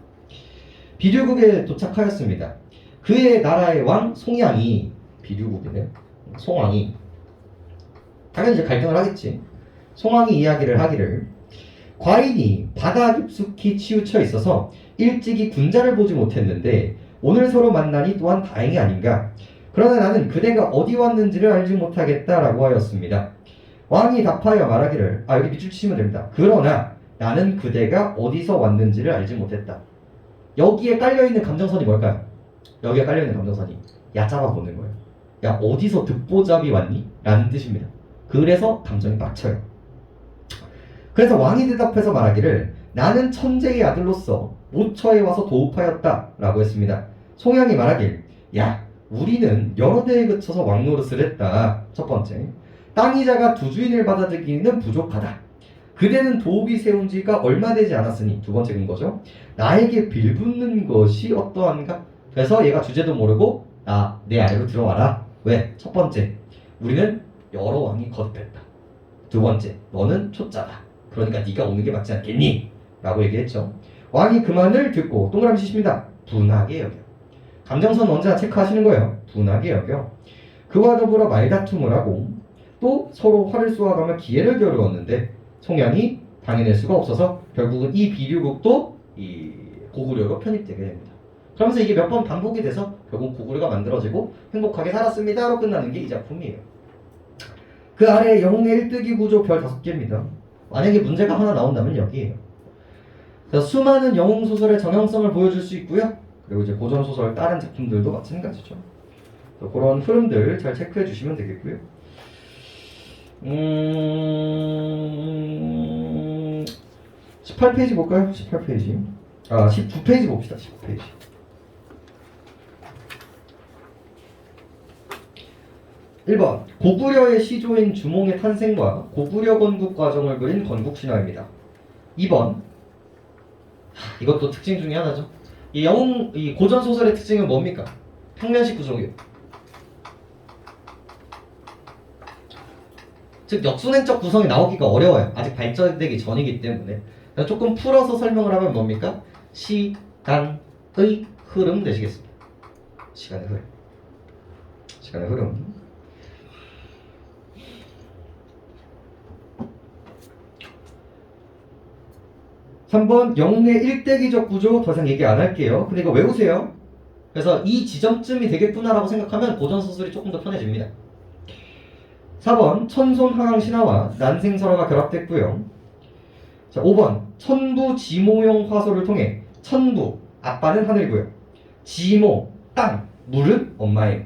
비류국에 도착하였습니다. 그의 나라의 왕 송양이 비류국이네요. 송왕이 당연히 이제 갈등을 하겠지. 송왕이 이야기를 하기를 과인이 바다 깊숙이 치우쳐 있어서 일찍이 군자를 보지 못했는데 오늘 서로 만나니 또한 다행이 아닌가. 그러나 나는 그대가 어디 왔는지를 알지 못하겠다라고 하였습니다. 왕이 답하여 말하기를 여기 밑줄 치시면 됩니다. 그러나 나는 그대가 어디서 왔는지를 알지 못했다. 여기에 깔려있는 감정선이 뭘까요? 여기에 깔려있는 감정선이 얕잡아 보는 거예요. 야 어디서 듣보잡이 왔니? 라는 뜻입니다. 그래서 감정이 빡쳐요. 그래서 왕이 대답해서 말하기를 나는 천재의 아들로서 모처에 와서 도읍하였다 라고 했습니다. 송양이 말하길 야 우리는 여러 대에 그쳐서 왕노릇을 했다. 첫 번째 땅이 작아 두 주인을 받아들이기는 부족하다. 그대는 도읍이 세운 지가 얼마 되지 않았으니 두 번째 근거죠. 나에게 빌붙는 것이 어떠한가? 그래서 얘가 주제도 모르고 내 아래로 들어와라. 왜? 첫 번째 우리는 여러 왕이 거듭했다. 두 번째 너는 초짜다. 그러니까 네가 오는 게 맞지 않겠니? 라고 얘기했죠. 왕이 그 말을 듣고 동그라미 치십니다. 분하게 여겨. 감정선 언제나 체크하시는 거예요. 분하게 여겨. 그와 더불어 말다툼을 하고 또 서로 화를 쏘아가며 기회를 겨루었는데 송양이 당해낼 수가 없어서 결국은 이 비류국도 이 고구려로 편입되게 됩니다. 그러면서 이게 몇 번 반복이 돼서 결국 고구려가 만들어지고 행복하게 살았습니다로 끝나는 게 이 작품이에요. 그 아래 영웅의 1뜨기 구조 별 5개입니다. 만약에 문제가 하나 나온다면 여기에요. 그래서 수많은 영웅 소설의 정형성을 보여줄 수 있고요. 그리고 이제 고전 소설 다른 작품들도 마찬가지죠. 그런 흐름들 잘 체크해 주시면 되겠고요. 18페이지 볼까요? 18페이지. 19페이지 봅시다. 19페이지. (1번) 고구려의 시조인 주몽의 탄생과 고구려 건국 과정을 그린 건국신화입니다. 2번 이것도 특징 중에 하나죠. 이 고전 소설의 특징은 뭡니까? 평면식 구조예요. 즉 역순행적 구성이 나오기가 어려워요. 아직 발전되기 전이기 때문에. 조금 풀어서 설명을 하면 뭡니까? 시간의 흐름 되시겠습니다. 시간의 흐름. 시간의 흐름. (3번) 영웅의 일대기적 구조 더 이상 얘기 안 할게요. 근데 이거 외우세요. 그래서 이 지점쯤이 되겠구나라고 생각하면 고전소설이 조금 더 편해집니다. 4번 천손항항 신화와 난생설화가 결합됐고요. 자, 5번 천부 지모용 화소를 통해 천부 아빠는 하늘고요. 지모 땅, 물은 엄마예요.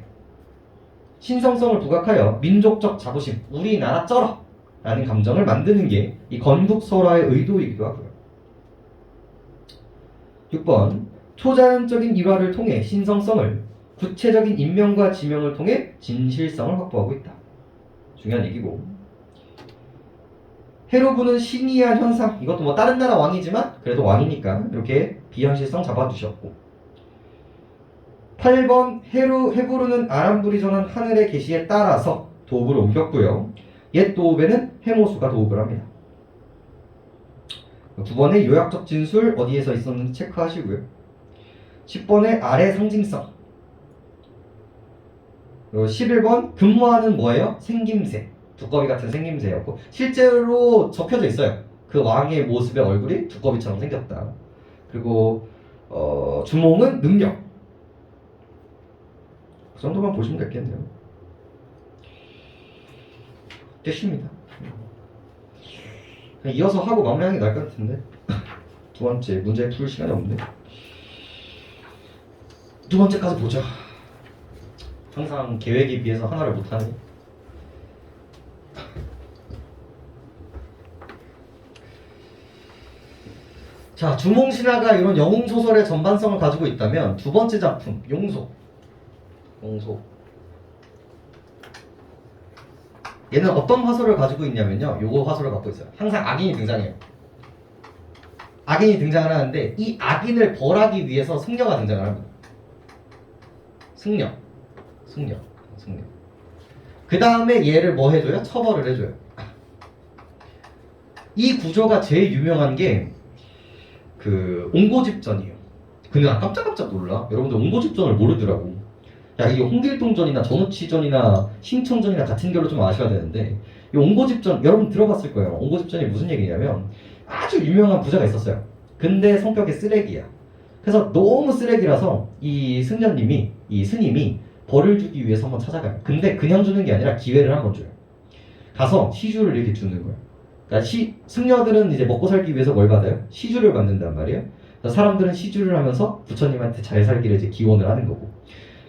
신성성을 부각하여 민족적 자부심, 우리나라 쩔어! 라는 감정을 만드는 게 이 건국설화의 의도이기도 하고요. 6번 초자연적인 일화를 통해 신성성을, 구체적인 인명과 지명을 통해 진실성을 확보하고 있다. 중요한 얘기고, 헤로부는 신이한 현상, 이것도 뭐 다른 나라 왕이지만 그래도 왕이니까 이렇게 비현실성 잡아두셨고, 8번 헤브루는 아람불이 전한 하늘의 계시에 따라서 도읍을 옮겼고요. 옛 도읍에는 해모수가 도읍을 합니다. 9번의 요약적 진술 어디에서 있었는지 체크하시고요. 10번의 아래 상징성, 11번 근무하는 뭐예요? 생김새, 두꺼비 같은 생김새였고 실제로 접혀져 있어요. 그 왕의 모습의 얼굴이 두꺼비처럼 생겼다. 그리고 주몽은 능력. 그 정도만 보시면 되겠네요. 됐습니다. 그냥 이어서 하고 마무리하는 게 나을 것 같은데 두 번째 문제 풀 시간이 없네. 두 번째까지 보자. 항상 계획에 비해서 하나를 못하네. 자, 주몽신화가 이런 영웅소설의 전반성을 가지고 있다면 두 번째 작품 용소. 얘는 어떤 화설을 가지고 있냐면요, 요거 화설을 갖고 있어요. 항상 악인이 등장해요. 악인이 등장을 하는데 이 악인을 벌하기 위해서 승려가 등장을 합니다. 승려. 그 다음에 얘를 뭐 해줘요? 처벌을 해줘요. 이 구조가 제일 유명한 게 그 옹고집전이에요. 근데 나 깜짝깜짝 놀라. 여러분들 옹고집전을 모르더라고. 야, 이게 홍길동전이나 전우치전이나 신청전이나 같은 결로 좀 아셔야 되는데, 이 옹고집전 여러분 들어봤을 거예요. 옹고집전이 무슨 얘기냐면 아주 유명한 부자가 있었어요. 근데 성격이 쓰레기야. 그래서 너무 쓰레기라서 이 승려님이, 이 스님이 벌을 주기 위해서 한번 찾아가요. 근데 그냥 주는 게 아니라 기회를 한번 줘요. 가서 시주를 이렇게 주는 거예요. 그러니까 승려들은 이제 먹고 살기 위해서 뭘 받아요? 시주를 받는단 말이에요. 그래서 사람들은 시주를 하면서 부처님한테 잘 살기를 이제 기원을 하는 거고.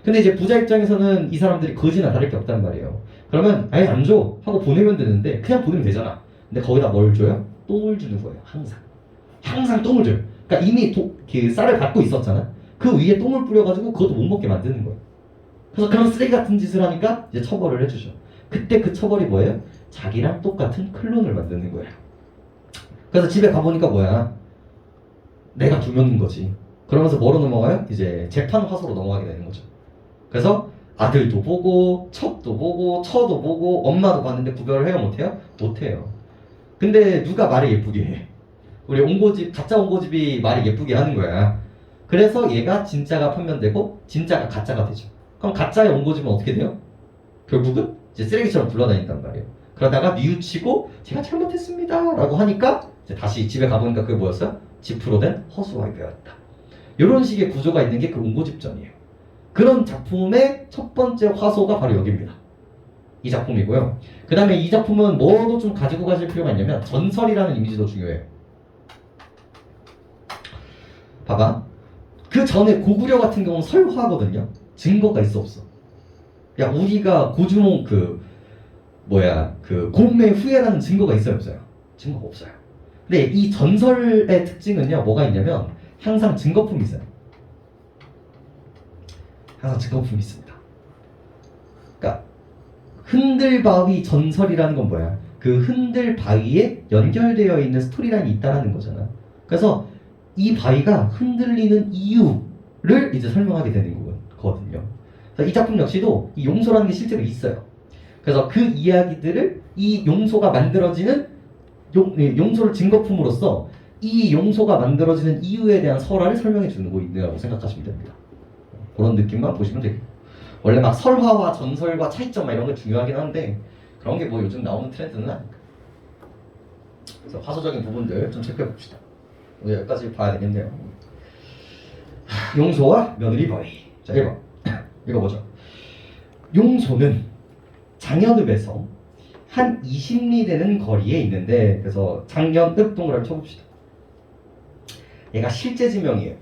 근데 이제 부자 입장에서는 이 사람들이 거지나 다를 게 없단 말이에요. 그러면 아예 안 줘 하고 보내면 되는데 그냥 보내면 되잖아. 근데 거기다 뭘 줘요? 똥을 주는 거예요. 항상 똥을 줘요. 그러니까 이미 그 쌀을 받고 있었잖아. 그 위에 똥을 뿌려가지고 그것도 못 먹게 만드는 거예요. 그래서 그런 쓰레기 같은 짓을 하니까 이제 처벌을 해주죠. 그때 그 처벌이 뭐예요? 자기랑 똑같은 클론을 만드는 거예요. 그래서 집에 가보니까 뭐야? 내가 두 명인 거지. 그러면서 뭐로 넘어가요? 이제 재판 화소로 넘어가게 되는 거죠. 그래서 아들도 보고 첩도 보고 처도 보고 엄마도 봤는데 구별을 해요? 못해요? 못해요. 근데 누가 말을 예쁘게 해? 우리 가짜 옹고집이 말을 예쁘게 하는 거야. 그래서 얘가 진짜가 판명되고 진짜가 가짜가 되죠. 그럼 가짜의 옹고집은 어떻게 돼요? 결국은 이제 쓰레기처럼 굴러다닌단 말이에요. 그러다가 뉘우치고 제가 잘못했습니다 라고 하니까 이제 다시 집에 가보니까 그게 뭐였어요? 지프로 된 허수아비였다. 이런 식의 구조가 있는 게 그 옹고집전이에요. 그런 작품의 첫 번째 화소가 바로 여기입니다. 이 작품이고요. 그 다음에 이 작품은 뭐도 좀 가지고 가실 필요가 있냐면 전설이라는 이미지도 중요해요. 봐봐. 그 전에 고구려 같은 경우는 설화거든요. 증거가 있어 없어? 야, 우리가 고주몽 곰의 후예라는 증거가 있어요 없어요? 증거가 없어요. 근데 이 전설의 특징은요, 뭐가 있냐면 항상 증거품이 있어요. 항상 증거품이 있습니다. 그러니까 흔들바위 전설이라는 건 뭐야? 그 흔들바위에 연결되어 있는 스토리라인이 있다는 거잖아. 그래서 이 바위가 흔들리는 이유를 이제 설명하게 되는 거거든요. 이 작품 역시도 이 용소라는 게 실제로 있어요. 그래서 그 이야기들을 이 용소가 만들어지는 용소를 증거품으로써 이 용소가 만들어지는 이유에 대한 설화를 설명해 주는 거라고 생각하시면 됩니다. 그런 느낌만 보시면 되고, 원래 막 설화와 전설과 차이점 이런 게 중요하긴 한데 그런 게 뭐 요즘 나오는 트렌드는 아니니까. 그래서 화소적인 부분들 좀 체크해 봅시다. 오늘 여기까지 봐야 되겠네요. 용소와 며느리 바위. 자, 1번 읽어보죠. 용소는 장현읍에서 한 20리 되는 거리에 있는데, 그래서 장현읍 동그라미 쳐봅시다. 얘가 실제 지명이에요.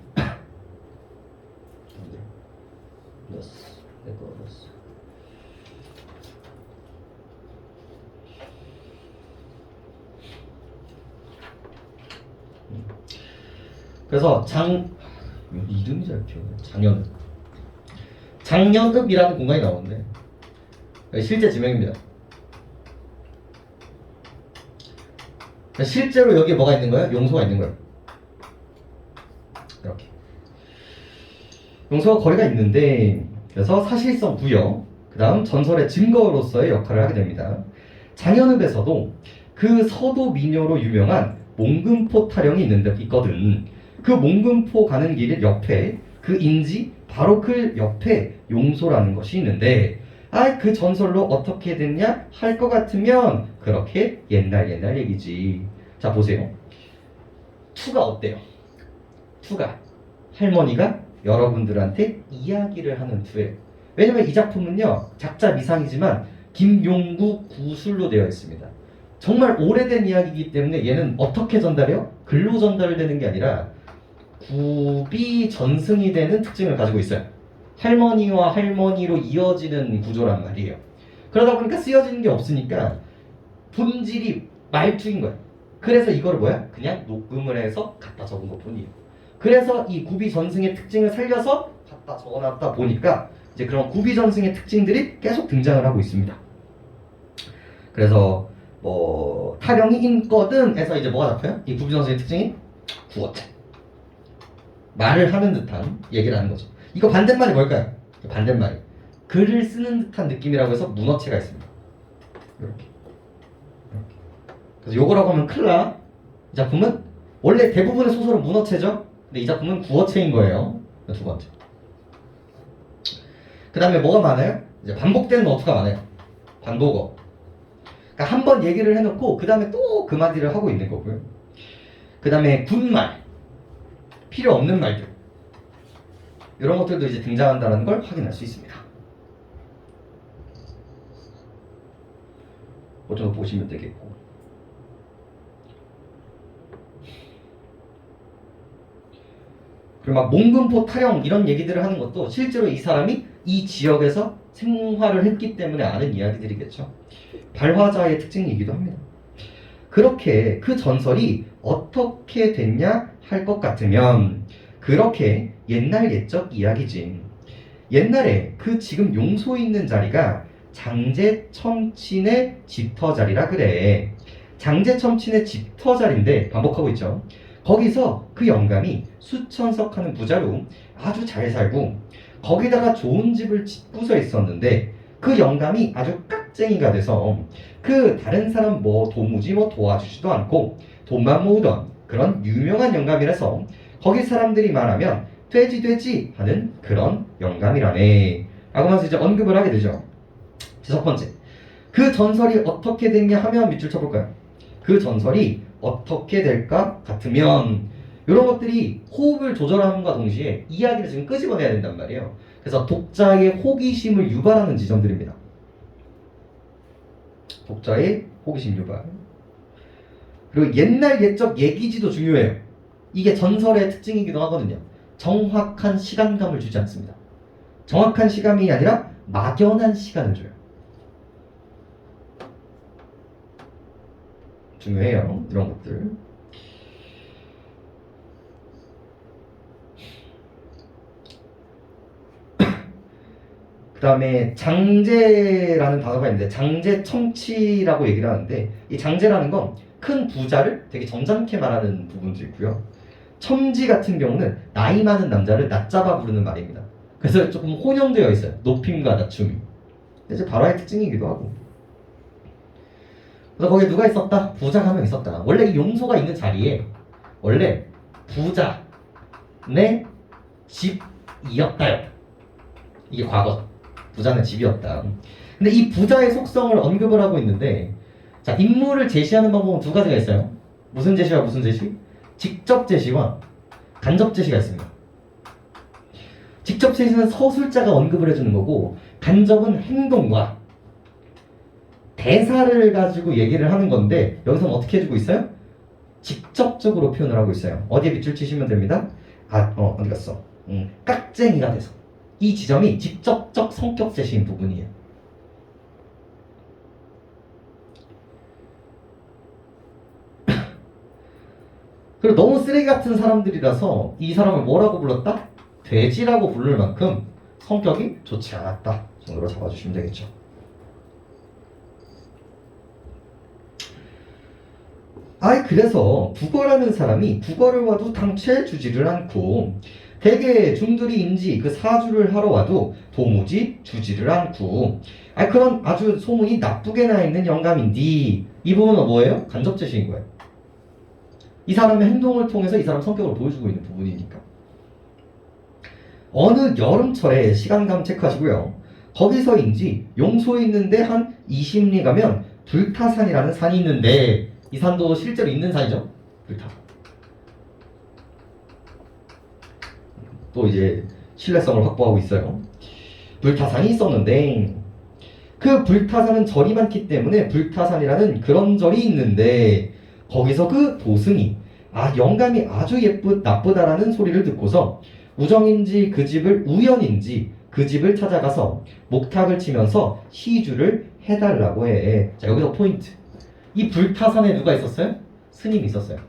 넣었어. 내거 넣었어. 그래서 이름이 잘 기억나. 장년읍이라는 공간이 나오는데 실제 지명입니다. 실제로 여기에 뭐가 있는 거예요? 용소가 있는 거예요. 이렇게 용소와 거리가 있는데 그래서 사실성 부여 그 다음 전설의 증거로서의 역할을 하게 됩니다. 장현읍에서도 그 서도 민요로 유명한 몽금포 타령이 있거든. 그 몽금포 가는 길 옆에 그 인지 바로 그 옆에 용소라는 것이 있는데 그 전설로 어떻게 됐냐 할 것 같으면 그렇게 옛날 얘기지. 자 보세요. 투가 어때요? 투가 할머니가 여러분들한테 이야기를 하는 투예요. 왜냐면 이 작품은요 작자 미상이지만 김용구 구술로 되어 있습니다. 정말 오래된 이야기이기 때문에 얘는 어떻게 전달해요? 글로 전달되는 게 아니라 구비 전승이 되는 특징을 가지고 있어요. 할머니와 할머니로 이어지는 구조란 말이에요. 그러다 보니까 쓰여지는 게 없으니까 본질이 말투인 거예요. 그래서 이걸 뭐야? 그냥 녹음을 해서 갖다 적은 것 뿐이에요. 그래서 이 구비 전승의 특징을 살려서 갖다 적어놨다 보니까 이제 그런 구비 전승의 특징들이 계속 등장을 하고 있습니다. 그래서 뭐 타령이 인거든에서 이제 뭐가 잡혀요? 이 구비 전승의 특징이 구어체. 말을 하는 듯한 얘기를 하는 거죠. 이거 반대말이 뭘까요? 반대말이 글을 쓰는 듯한 느낌이라고 해서 문어체가 있습니다. 이렇게. 그래서 요거라고 하면 큰일 나. 이 작품은 원래 대부분의 소설은 문어체죠. 근데 이 작품은 구어체인 거예요. 두 번째. 그 다음에 뭐가 많아요? 이제 반복되는 어투가 많아요. 반복어. 그러니까 한 번 얘기를 해놓고 그 다음에 또 그 마디를 하고 있는 거고요. 그 다음에 군말. 필요 없는 말들 이런 것들도 이제 등장한다는 걸 확인할 수 있습니다. 좀 보시면 되겠고 그리고 막 몽금포 타령 이런 얘기들을 하는 것도 실제로 이 사람이 이 지역에서 생활을 했기 때문에 아는 이야기들이겠죠. 발화자의 특징이기도 합니다. 그렇게 그 전설이 어떻게 됐냐 할 것 같으면 그렇게 옛날 옛적 이야기지. 옛날에 그 지금 용소에 있는 자리가 장제첨친의 집터 자리라 그래. 장제첨친의 집터 자리인데 반복하고 있죠. 거기서 그 영감이 수천석 하는 부자로 아주 잘 살고 거기다가 좋은 집을 짓고서 있었는데 그 영감이 아주 깍쟁이가 돼서 그 다른 사람 뭐 도무지 뭐 도와주지도 않고 돈만 모으던 그런 유명한 영감이라서 거기 사람들이 말하면 돼지 하는 그런 영감이라네 라고 하면서 이제 언급을 하게 되죠. 첫 번째, 그 전설이 어떻게 됐냐 하면 밑줄 쳐볼까요? 그 전설이 어떻게 될까 같으면 이런 것들이 호흡을 조절함과 동시에 이야기를 지금 끄집어내야 된단 말이에요. 그래서 독자의 호기심을 유발하는 지점들입니다. 독자의 호기심 유발. 그리고 옛날 옛적 얘기지도 중요해요. 이게 전설의 특징이기도 하거든요. 정확한 시간감을 주지 않습니다. 정확한 시간이 아니라 막연한 시간을 줘요. 중요해요. 이런 것들. 그 다음에 장제라는 단어가 있는데 장제첨치라고 얘기를 하는데 이 장제라는 건 큰 부자를 되게 점잖게 말하는 부분도 있고요. 첨지 같은 경우는 나이 많은 남자를 낮잡아 부르는 말입니다. 그래서 조금 혼용되어 있어요. 높임과 낮춤이. 이제 발화의 특징이기도 하고. 그래서 거기에 누가 있었다? 부자가 한 명 있었다. 원래 이 용소가 있는 자리에 원래 부자네 집이었다요. 이게 과거. 부자는 집이었다. 근데 이 부자의 속성을 언급을 하고 있는데 자, 인물을 제시하는 방법은 두 가지가 있어요. 무슨 제시와 무슨 제시? 직접 제시와 간접 제시가 있습니다. 직접 제시는 서술자가 언급을 해주는 거고 간접은 행동과 대사를 가지고 얘기를 하는 건데 여기서는 어떻게 해주고 있어요? 직접적으로 표현을 하고 있어요. 어디에 밑줄 치시면 됩니다. 어디 갔어? 깍쟁이가 돼서 이 지점이 직접적 성격 제시인 부분이에요. 그리고 너무 쓰레기 같은 사람들이라서 이 사람을 뭐라고 불렀다? 돼지라고 부를 만큼 성격이 좋지 않았다 정도로 잡아주시면 되겠죠. 그래서 국어라는 사람이 국어를 와도 당최 주지를 않고 대개 중들이인지 그 사주를 하러 와도 도무지 주지를 않고 그런 아주 소문이 나쁘게 나 있는 영감인데 이 부분은 뭐예요? 간접 제시인 거예요. 이 사람의 행동을 통해서 이 사람 성격을 보여주고 있는 부분이니까. 어느 여름철에 시간감 체크하시고요. 거기서인지 용소에 있는데 한 20리 가면 불타산이라는 산이 있는데 이 산도 실제로 있는 산이죠. 불타. 또 이제 신뢰성을 확보하고 있어요. 불타산이 있었는데 그 불타산은 절이 많기 때문에 불타산이라는 그런 절이 있는데 거기서 그 도승이 영감이 아주 나쁘다라는 소리를 듣고서 우정인지 그 집을 우연인지 그 집을 찾아가서 목탁을 치면서 시주를 해달라고 해. 자, 여기서 포인트. 이 불타산에 누가 있었어요? 스님이 있었어요.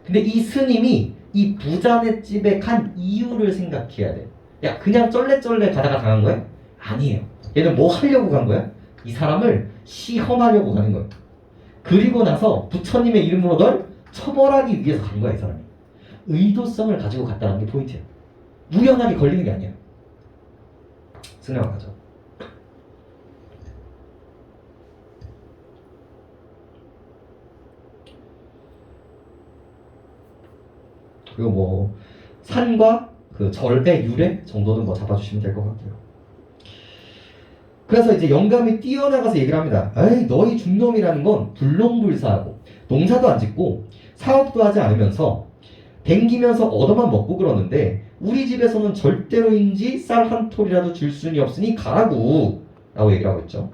근데 이 스님이 이 부자네 집에 간 이유를 생각해야 돼. 야, 그냥 쩔레쩔레 가다가 당한 거야? 아니에요. 얘는 뭐 하려고 간 거야? 이 사람을 시험하려고 가는 거야. 그리고 나서 부처님의 이름으로 널 처벌하기 위해서 간 거야, 이 사람이. 의도성을 가지고 갔다는 게 포인트야. 우연하게 걸리는 게 아니야. 승려가 가죠. 그리고 뭐 산과 그 절의 유래 정도는 뭐 잡아주시면 될 것 같고요. 그래서 이제 영감이 뛰어나가서 얘기를 합니다. 너희 중놈이라는 건 불농불사하고 농사도 안 짓고 사업도 하지 않으면서 댕기면서 얻어만 먹고 그러는데 우리 집에서는 절대로인지 쌀 한 톨이라도 줄 수는 없으니 가라고 라고 얘기를 하고 있죠.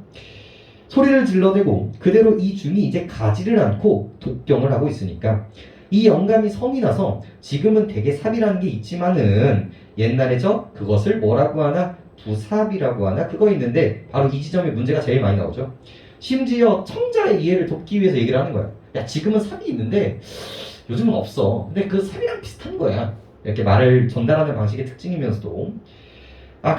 소리를 질러대고 그대로 이 중이 이제 가지를 않고 독경을 하고 있으니까 이 영감이 성이 나서 지금은 대개 삽이라는 게 있지만은 옛날에 그것을 뭐라고 하나 부삽이라고 하나 그거 있는데 바로 이 지점에 문제가 제일 많이 나오죠. 심지어 청자의 이해를 돕기 위해서 얘기를 하는 거야. 야, 지금은 삽이 있는데 요즘은 없어. 근데 그 삽이랑 비슷한 거야. 이렇게 말을 전달하는 방식의 특징이면서도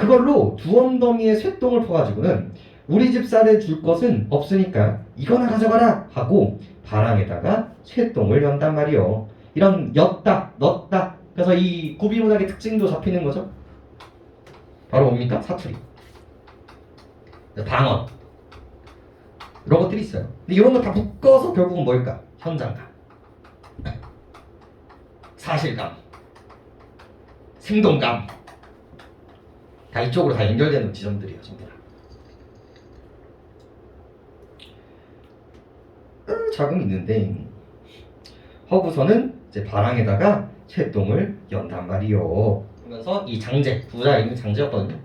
그걸로 두 엉덩이에 쇠똥을 퍼가지고는 우리 집 쌀에 줄 것은 없으니까 이거나 가져가라 하고 바랑에다가 쇠똥을 연단 말이요. 이런 였다, 넣었다. 그래서 이 구비문학의 특징도 잡히는 거죠. 바로 뭡니까? 사투리, 방언 이런 것들이 있어요. 근데 이런 거 다 묶어서 결국은 뭘까? 현장감, 사실감, 생동감 다 이쪽으로 다 연결되는 지점들이에요. 전부 다. 자금 있는데 허구서는 이제 바랑에다가 쇠똥을 연단 말이요. 그러면서 이 장제, 부자 이름이 장제였거든요.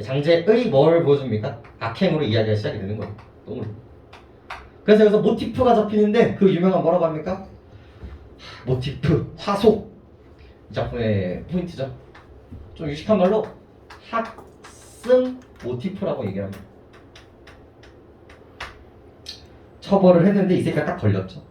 장제의 뭘 보여줍니까? 악행으로 이야기가 시작이 되는 거예요. 똥으로. 그래서 여기서 모티프가 잡히는데 그 유명한 뭐라고 합니까? 모티프, 화소. 이 작품의 포인트죠. 좀 유식한 말로 학승 모티프라고 얘기합니다. 처벌을 했는데 이 새끼가 딱 걸렸죠.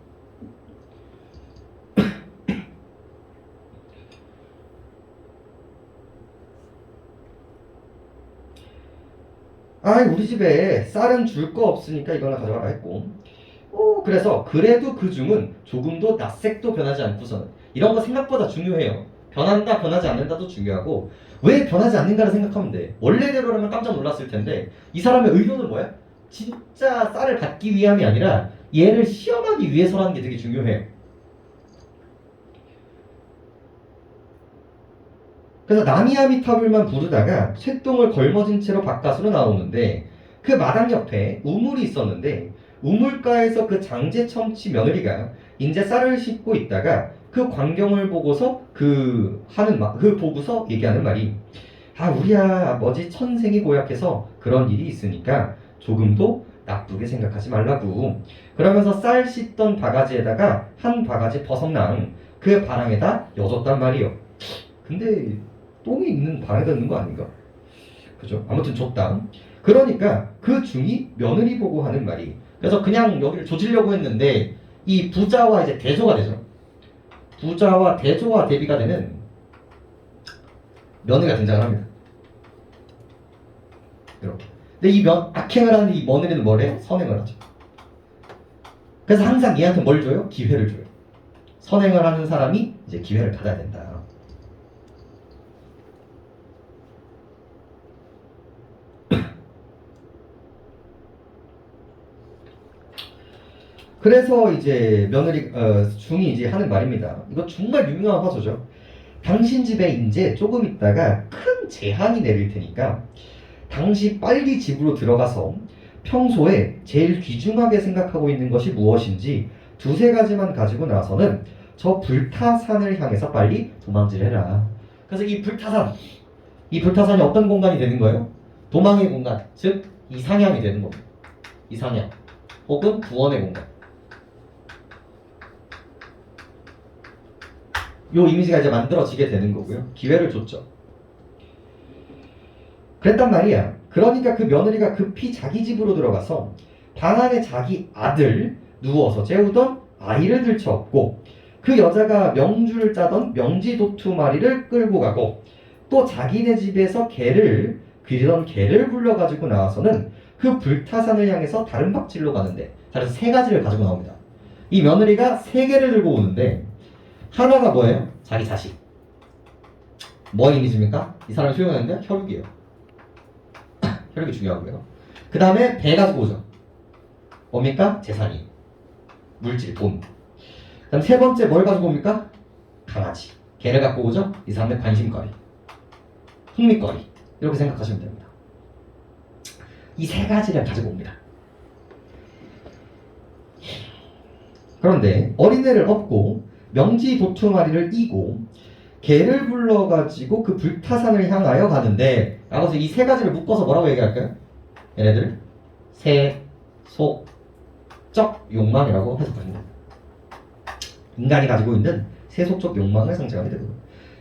우리 집에 쌀은 줄 거 없으니까 이거나 가져가라 했고 그래서 그래도 그 중은 조금도 낯색도 변하지 않고서는 이런 거 생각보다 중요해요. 변한다 변하지 않는다도 중요하고 왜 변하지 않는가를 생각하면 돼. 원래대로라면 깜짝 놀랐을 텐데 이 사람의 의도는 뭐야? 진짜 쌀을 받기 위함이 아니라 얘를 시험하기 위해서라는 게 되게 중요해요. 그래서 나미아미타불만 부르다가 쇠똥을 걸머진 채로 바깥으로 나오는데 그 마당 옆에 우물이 있었는데 우물가에서 그 장제첨치 며느리가 이제 쌀을 씻고 있다가 그 광경을 보고서 그 보고서 얘기하는 말이 우리야 뭐지 천생이 고약해서 그런 일이 있으니까 조금도 나쁘게 생각하지 말라고. 그러면서 쌀 씻던 바가지에다가 한 바가지 버섯랑 그 바랑에다 여줬단 말이요. 근데 똥이 있는 방에다 넣는 거 아닌가? 그죠? 아무튼 줬다. 그러니까 그 중이 며느리 보고 하는 말이, 그래서 그냥 여기를 조지려고 했는데 이 부자와 이제 대조가 되죠. 부자와 대조와 대비가 되는 며느리가 등장을 합니다. 이렇게. 근데 이 악행을 하는 이 며느리는 뭘 해? 선행을 하죠. 그래서 항상 얘한테 뭘 줘요? 기회를 줘요. 선행을 하는 사람이 이제 기회를 받아야 된다. 그래서 이제 며느리 중이 이제 하는 말입니다. 이거 정말 유명한 화소죠. 당신 집에 이제 조금 있다가 큰 재앙이 내릴 테니까 당시 빨리 집으로 들어가서 평소에 제일 귀중하게 생각하고 있는 것이 무엇인지 두세 가지만 가지고 나서는 저 불타산을 향해서 빨리 도망질해라. 그래서 이 불타산이 어떤 공간이 되는 거예요? 도망의 공간, 즉 이상향이 되는 겁니다. 이상향 혹은 구원의 공간. 요 이미지가 이제 만들어지게 되는 거고요. 기회를 줬죠. 그랬단 말이야. 그러니까 그 며느리가 급히 자기 집으로 들어가서 방 안에 자기 아들 누워서 재우던 아이를 들쳐업고 그 여자가 명주를 짜던 명지도투마리를 끌고 가고 또 자기네 집에서 개를 기르던 개를 불러가지고 나와서는 그 불타산을 향해서 다른 박질로 가는데, 그래서 세 가지를 가지고 나옵니다. 이 며느리가 세 개를 들고 오는데 하나가 뭐예요? 자기 자식. 뭐 이미지입니까? 이 사람이 수용하는데 혈육이에요. 혈육이 중요하고요. 그 다음에 배 가지고 오죠. 뭡니까? 재산이. 물질, 돈. 그 다음 세 번째 뭘 가지고 옵니까? 강아지. 개를 갖고 오죠? 이 사람의 관심거리. 흥미거리. 이렇게 생각하시면 됩니다. 이 세 가지를 가지고 옵니다. 그런데 어린애를 업고 명지도투마리를 이고 개를 불러가지고 그 불타산을 향하여 가는데, 라고 해서 이 세 가지를 묶어서 뭐라고 얘기할까요? 얘네들 세속적 욕망이라고 해석합니다. 인간이 가지고 있는 세속적 욕망을 상징하게 되고,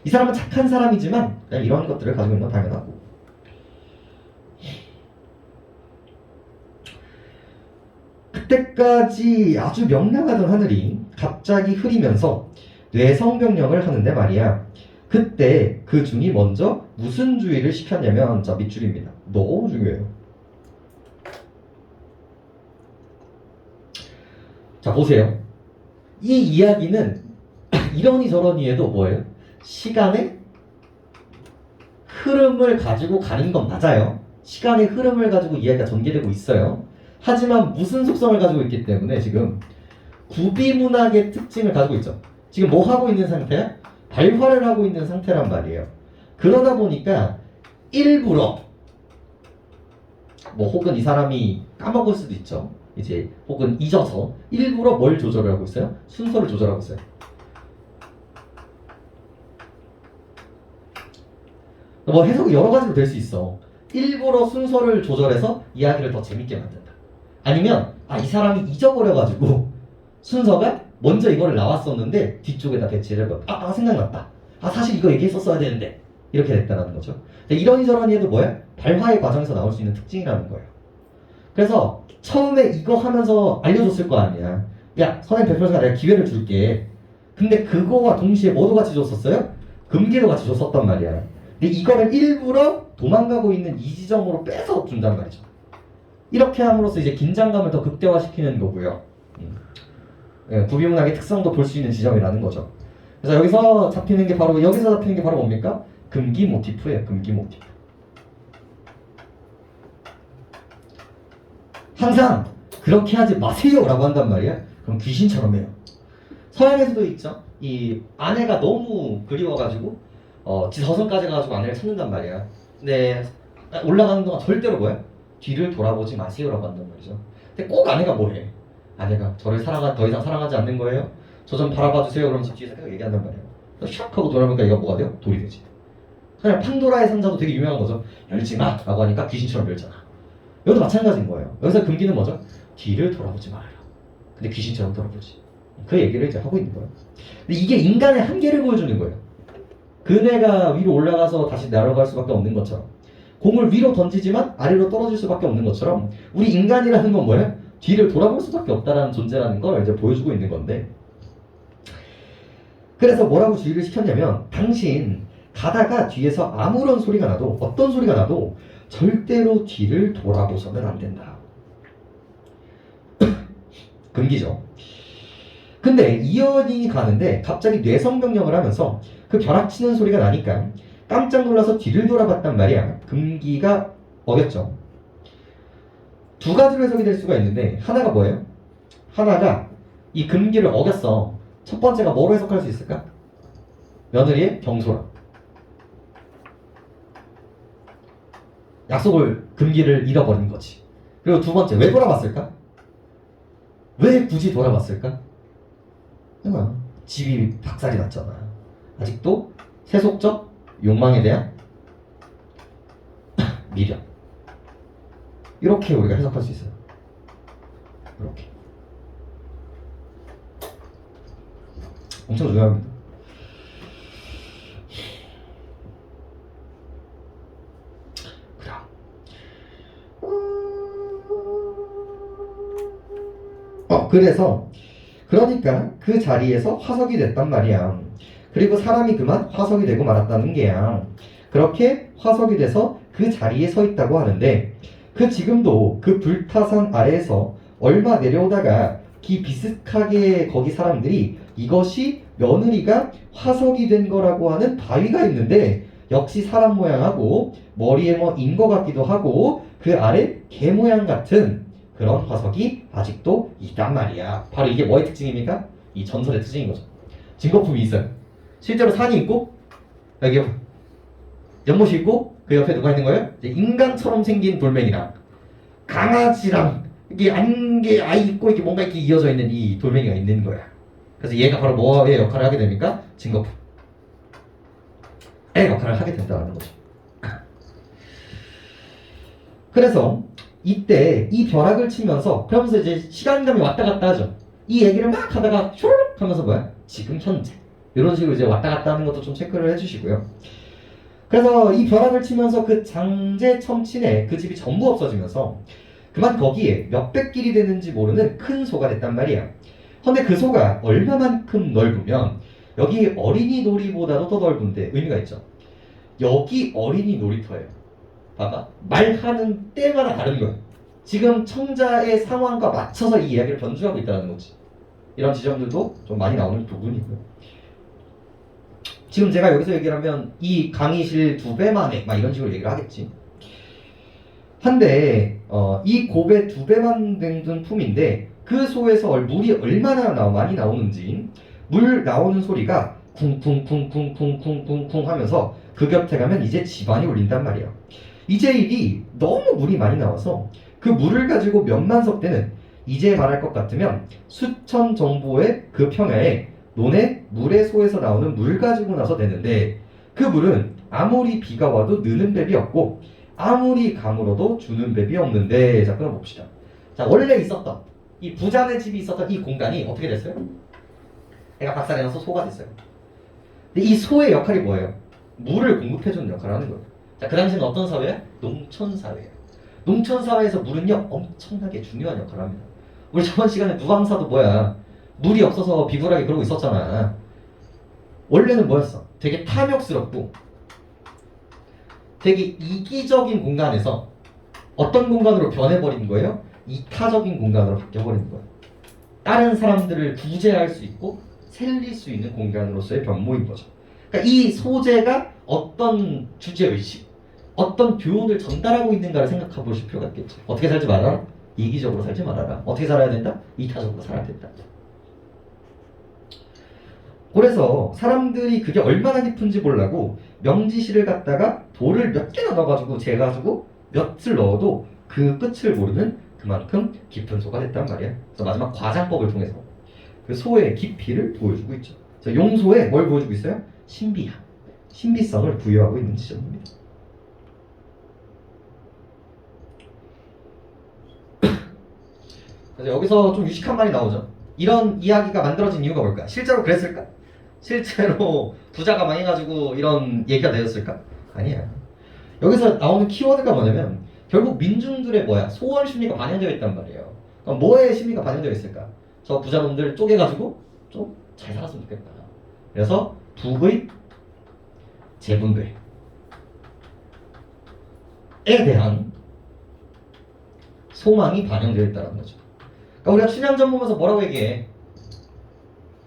이 사람은 착한 사람이지만 그냥 이런 것들을 가지고 있는 건 당연하고, 그때까지 아주 명랑하던 하늘이 갑자기 흐리면서 뇌성병령을 하는데 말이야. 그때 그 중이 먼저 무슨 주의를 시켰냐면, 자, 밑줄입니다. 너무 중요해요. 자, 보세요. 이 이야기는 이러니 저러니 해도 뭐예요? 시간의 흐름을 가지고 가는 건 맞아요. 시간의 흐름을 가지고 이야기가 전개되고 있어요. 하지만 무슨 속성을 가지고 있기 때문에 지금 구비문학의 특징을 가지고 있죠. 지금 뭐 하고 있는 상태야? 발화를 하고 있는 상태란 말이에요. 그러다 보니까 일부러 뭐 혹은 이 사람이 까먹을 수도 있죠. 이제 혹은 잊어서 일부러 뭘 조절을 하고 있어요? 순서를 조절하고 있어요. 뭐 해석이 여러 가지로 될 수 있어. 일부러 순서를 조절해서 이야기를 더 재밌게 만든다. 아니면 이 사람이 잊어버려가지고 순서가 먼저 이거를 나왔었는데 뒤쪽에다 배치를 해서 생각났다. 사실 이거 얘기했었어야 되는데 이렇게 됐다는 거죠. 이러니저러니 해도 뭐야? 발화의 과정에서 나올 수 있는 특징이라는 거예요. 그래서 처음에 이거 하면서 알려줬을 거 아니야. 야, 선생님 대표가 내가 기회를 줄게. 근데 그거와 동시에 뭐도 같이 줬었어요? 금기도 같이 줬었단 말이야. 근데 이거를 일부러 도망가고 있는 이 지점으로 빼서 준단 말이죠. 이렇게 함으로써 이제 긴장감을 더 극대화시키는 거고요. 구비문학의 특성도 볼 수 있는 지점이라는 거죠. 그래서 여기서 잡히는 게 바로 뭡니까? 금기 모티프예요. 금기 모티프. 항상 그렇게 하지 마세요라고 한단 말이야. 그럼 귀신처럼 해요. 서양에서도 있죠. 이 아내가 너무 그리워가지고 저승까지 가가지고 아내를 찾는단 말이야. 근데 올라가는 동안 절대로 뭐야? 뒤를 돌아보지 마세요라고 한단 말이죠. 근데 꼭 아내가 뭐해? 아내가 저를 더 이상 사랑하지 않는 거예요? 저 좀 바라봐 주세요. 그러면서 뒤에서 계속 얘기한단 말이에요. 샥 하고 돌아보니까 얘가 뭐가 돼요? 돌이 되지. 그냥 판도라의 상자도 되게 유명한 거죠. 열지 마! 라고 하니까 귀신처럼 열잖아. 여기도 마찬가지인 거예요. 여기서 금기는 뭐죠? 뒤를 돌아보지 말아요. 근데 귀신처럼 돌아보지. 그 얘기를 이제 하고 있는 거예요. 근데 이게 인간의 한계를 보여주는 거예요. 그네가 위로 올라가서 다시 날아갈 수밖에 없는 것처럼 공을 위로 던지지만 아래로 떨어질 수밖에 없는 것처럼 우리 인간이라는 건 뭐예요? 뒤를 돌아볼 수밖에 없다라는 존재라는 걸 이제 보여주고 있는 건데 그래서 뭐라고 주의를 시켰냐면 당신 가다가 뒤에서 아무런 소리가 나도 어떤 소리가 나도 절대로 뒤를 돌아보서는 안 된다. 금기죠. 근데 이연이 가는데 갑자기 뇌성명령을 하면서 그 벼락치는 소리가 나니까 깜짝 놀라서 뒤를 돌아봤단 말이야. 금기가 어겼죠. 두 가지로 해석이 될 수가 있는데 하나가 뭐예요? 하나가 이 금기를 어겼어. 첫 번째가 뭐로 해석할 수 있을까? 며느리의 경솔함. 약속을 금기를 잃어버린 거지. 그리고 두 번째 왜 돌아봤을까? 왜 굳이 돌아봤을까? 그냥 집이 박살이 났잖아. 아직도 세속적 욕망에 대한 미련. 이렇게 우리가 해석할 수 있어요. 이렇게. 엄청 중요합니다. 그래서 그러니까 그 자리에서 화석이 됐단 말이야. 그리고 사람이 그만 화석이 되고 말았다는 게야. 그렇게 화석이 돼서 그 자리에 서 있다고 하는데 그 지금도 그 불타산 아래에서 얼마 내려오다가 비슷하게 거기 사람들이 이것이 며느리가 화석이 된 거라고 하는 바위가 있는데 역시 사람 모양하고 머리에 뭐 인 거 같기도 하고 그 아래 개 모양 같은 그런 화석이 아직도 있단 말이야. 바로 이게 뭐의 특징입니까? 이 전설의 특징인 거죠. 증거품이 있어요. 실제로 산이 있고 여기 연못이 있고 그 옆에 누가 있는 거예요? 이제 인간처럼 생긴 돌멩이랑 강아지랑 이게 안개 아이 있고 이렇게 뭔가 이렇게 이어져 있는 이 돌멩이가 있는 거야. 그래서 얘가 바로 뭐의 역할을 하게 됩니까? 증거품의 역할을 하게 된다는 거죠. 그래서 이때 이 벼락을 치면서 그러면서 이제 시간감이 왔다 갔다 하죠. 이 얘기를 막 하다가 슈르륵 하면서 뭐야? 지금 현재 이런 식으로 이제 왔다 갔다 하는 것도 좀 체크를 해주시고요. 그래서 이 벼락을 치면서 그 장제 첨친의 그 집이 전부 없어지면서 그만 거기에 몇백 길이 되는지 모르는 큰 소가 됐단 말이야. 근데 그 소가 얼마만큼 넓으면 여기 어린이 놀이보다도 더 넓은데 의미가 있죠. 여기 어린이 놀이터예요. 봐봐. 말하는 때마다 다른 거야. 지금 청자의 상황과 맞춰서 이 이야기를 변주하고 있다는 거지. 이런 지점들도 좀 많이 나오는 부분이고요. 지금 제가 여기서 얘기를 하면 이 강의실 2배만에 막 이런 식으로 얘기를 하겠지. 한데 이 곱의 2배만 된 품인데 그 소에서 물이 얼마나 많이 나오는지 물 나오는 소리가 쿵쿵쿵쿵쿵쿵쿵쿵 하면서 그 곁에 가면 이제 집안이 울린단 말이야. 이제 일이 너무 물이 많이 나와서 그 물을 가지고 몇만 석 되는 이제 말할 것 같으면 수천 정보의 그 평야에 논에 물의 소에서 나오는 물 가지고 나서 되는데 그 물은 아무리 비가 와도 느는 뱀이 없고 아무리 가물어도 주는 뱀이 없는데 자 끊어봅시다. 자 원래 있었던 이 부자네 집이 있었던 이 공간이 어떻게 됐어요? 애가 박살이 나서 소가 됐어요. 근데 이 소의 역할이 뭐예요? 물을 공급해주는 역할을 하는 거예요. 자, 그 당시에는 어떤 사회야? 농촌 사회예요. 농촌 사회에서 물은요 엄청나게 중요한 역할을 합니다. 우리 저번 시간에 누왕사도 뭐야? 물이 없어서 비굴하게 그러고 있었잖아. 원래는 뭐였어? 되게 탐욕스럽고 되게 이기적인 공간에서 어떤 공간으로 변해버린 거예요? 이타적인 공간으로 바뀌어버린 거예요. 다른 사람들을 구제할 수 있고 살릴 수 있는 공간으로서의 변모인 거죠. 그러니까 이 소재가 어떤 주제의식, 어떤 교훈을 전달하고 있는가를 생각해 보실 필요가 있겠죠. 어떻게 살지 말아라? 이기적으로 살지 말아라. 어떻게 살아야 된다? 이타적으로 살아야 된다. 그래서 사람들이 그게 얼마나 깊은지 보려고 명지실을 갖다가 돌을 몇 개나 넣어가지고 재가지고 몇을 넣어도 그 끝을 모르는 그만큼 깊은 소가 됐단 말이야. 그래서 마지막 과장법을 통해서 그 소의 깊이를 보여주고 있죠. 그래서 용소에 뭘 보여주고 있어요? 신비함, 신비성을 부여하고 있는 지점입니다. 그래서 여기서 좀 유식한 말이 나오죠. 이런 이야기가 만들어진 이유가 뭘까? 실제로 그랬을까? 실제로 부자가 망해가지고 이런 얘기가 되었을까? 아니야. 여기서 나오는 키워드가 뭐냐면 결국 민중들의 뭐야 소원 심리가 반영되어 있단 말이에요. 그럼 뭐에 심리가 반영되어 있을까? 저 부자놈들 쪼개가지고 좀 잘 살았으면 좋겠다. 그래서 북의 재분배에 대한 소망이 반영되어 있다는 거죠. 그러니까 우리가 춘향전 보면서 뭐라고 얘기해?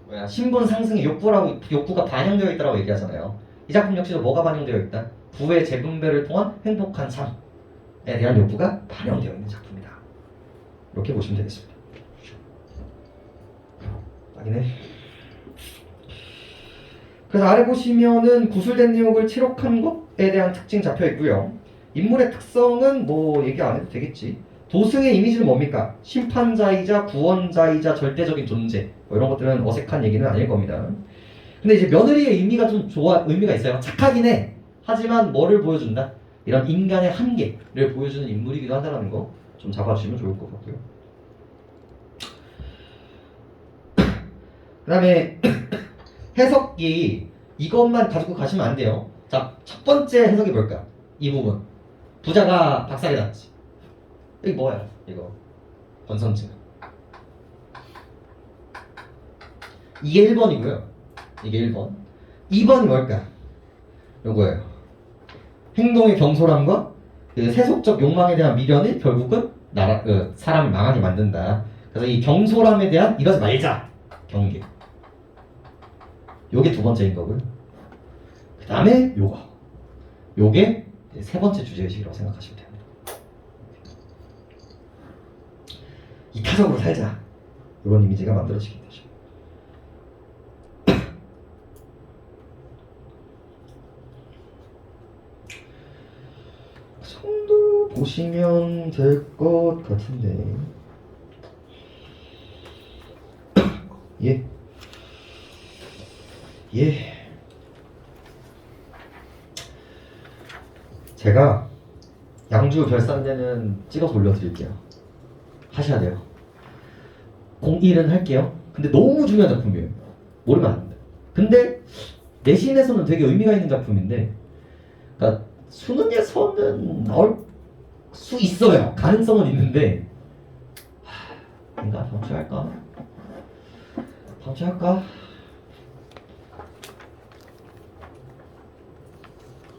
뭐야 신분 상승의 욕구가 반영되어 있다고 얘기하잖아요. 이 작품 역시도 뭐가 반영되어 있다? 부의 재분배를 통한 행복한 삶에 대한 욕구가 반영되어 있는 작품이다. 이렇게 보시면 되겠습니다. 딱이네. 그래서 아래 보시면은 구술된 내용을 체록한 것에 대한 특징 잡혀 있고요. 인물의 특성은 뭐 얘기 안 해도 되겠지. 도승의 이미지는 뭡니까? 심판자이자 구원자이자 절대적인 존재. 뭐 이런 것들은 어색한 얘기는 아닐 겁니다. 근데 이제 며느리의 의미가 좀 의미가 있어요. 착하긴 해. 하지만 뭐를 보여준다? 이런 인간의 한계를 보여주는 인물이기도 하다는 거 좀 잡아주시면 좋을 것 같고요. 그 다음에 해석이 이것만 가지고 가시면 안 돼요. 자, 첫 번째 해석이 뭘까? 이 부분. 부자가 박살이 났지. 이게 뭐야? 이거 권선징. 이게 1번이고요. 이게 1번. 2번이 뭘까? 요거예요. 행동의 경솔함과 그 세속적 욕망에 대한 미련이 결국은 사람을 망하게 만든다. 그래서 이 경솔함에 대한 이러지 말자. 경계. 요게 두 번째인 거고요. 그 다음에 요거. 요게 세 번째 주제의식이라고 생각하시면 됩니다. 이타적으로 살자. 이런 이미지가 만들어지게 되죠. 그 정도 보시면 될 것 같은데. 예. 예. 제가 양주 결산대는 찍어서 올려드릴게요. 하셔야 돼요. 01은 할게요. 근데 너무 중요한 작품이에요. 모르면 안 됩니다. 근데 내신에서는 되게 의미가 있는 작품인데, 그러니까 수능에서는 나올 수 있어요. 가능성은 있는데, 뭔가 방치할까? 방치할까?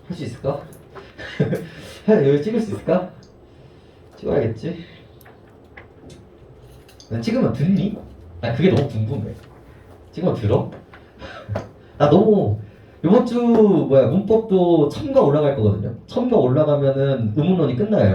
할 수 있을까? 여기 찍을 수 있을까? 찍어야겠지. 난 찍으면 듣니? 나 그게 너무 궁금해. 찍으면 들어? 나 너무 이번 주 문법도 첨가 올라갈 거거든요. 첨가 올라가면은 의문론이 끝나요.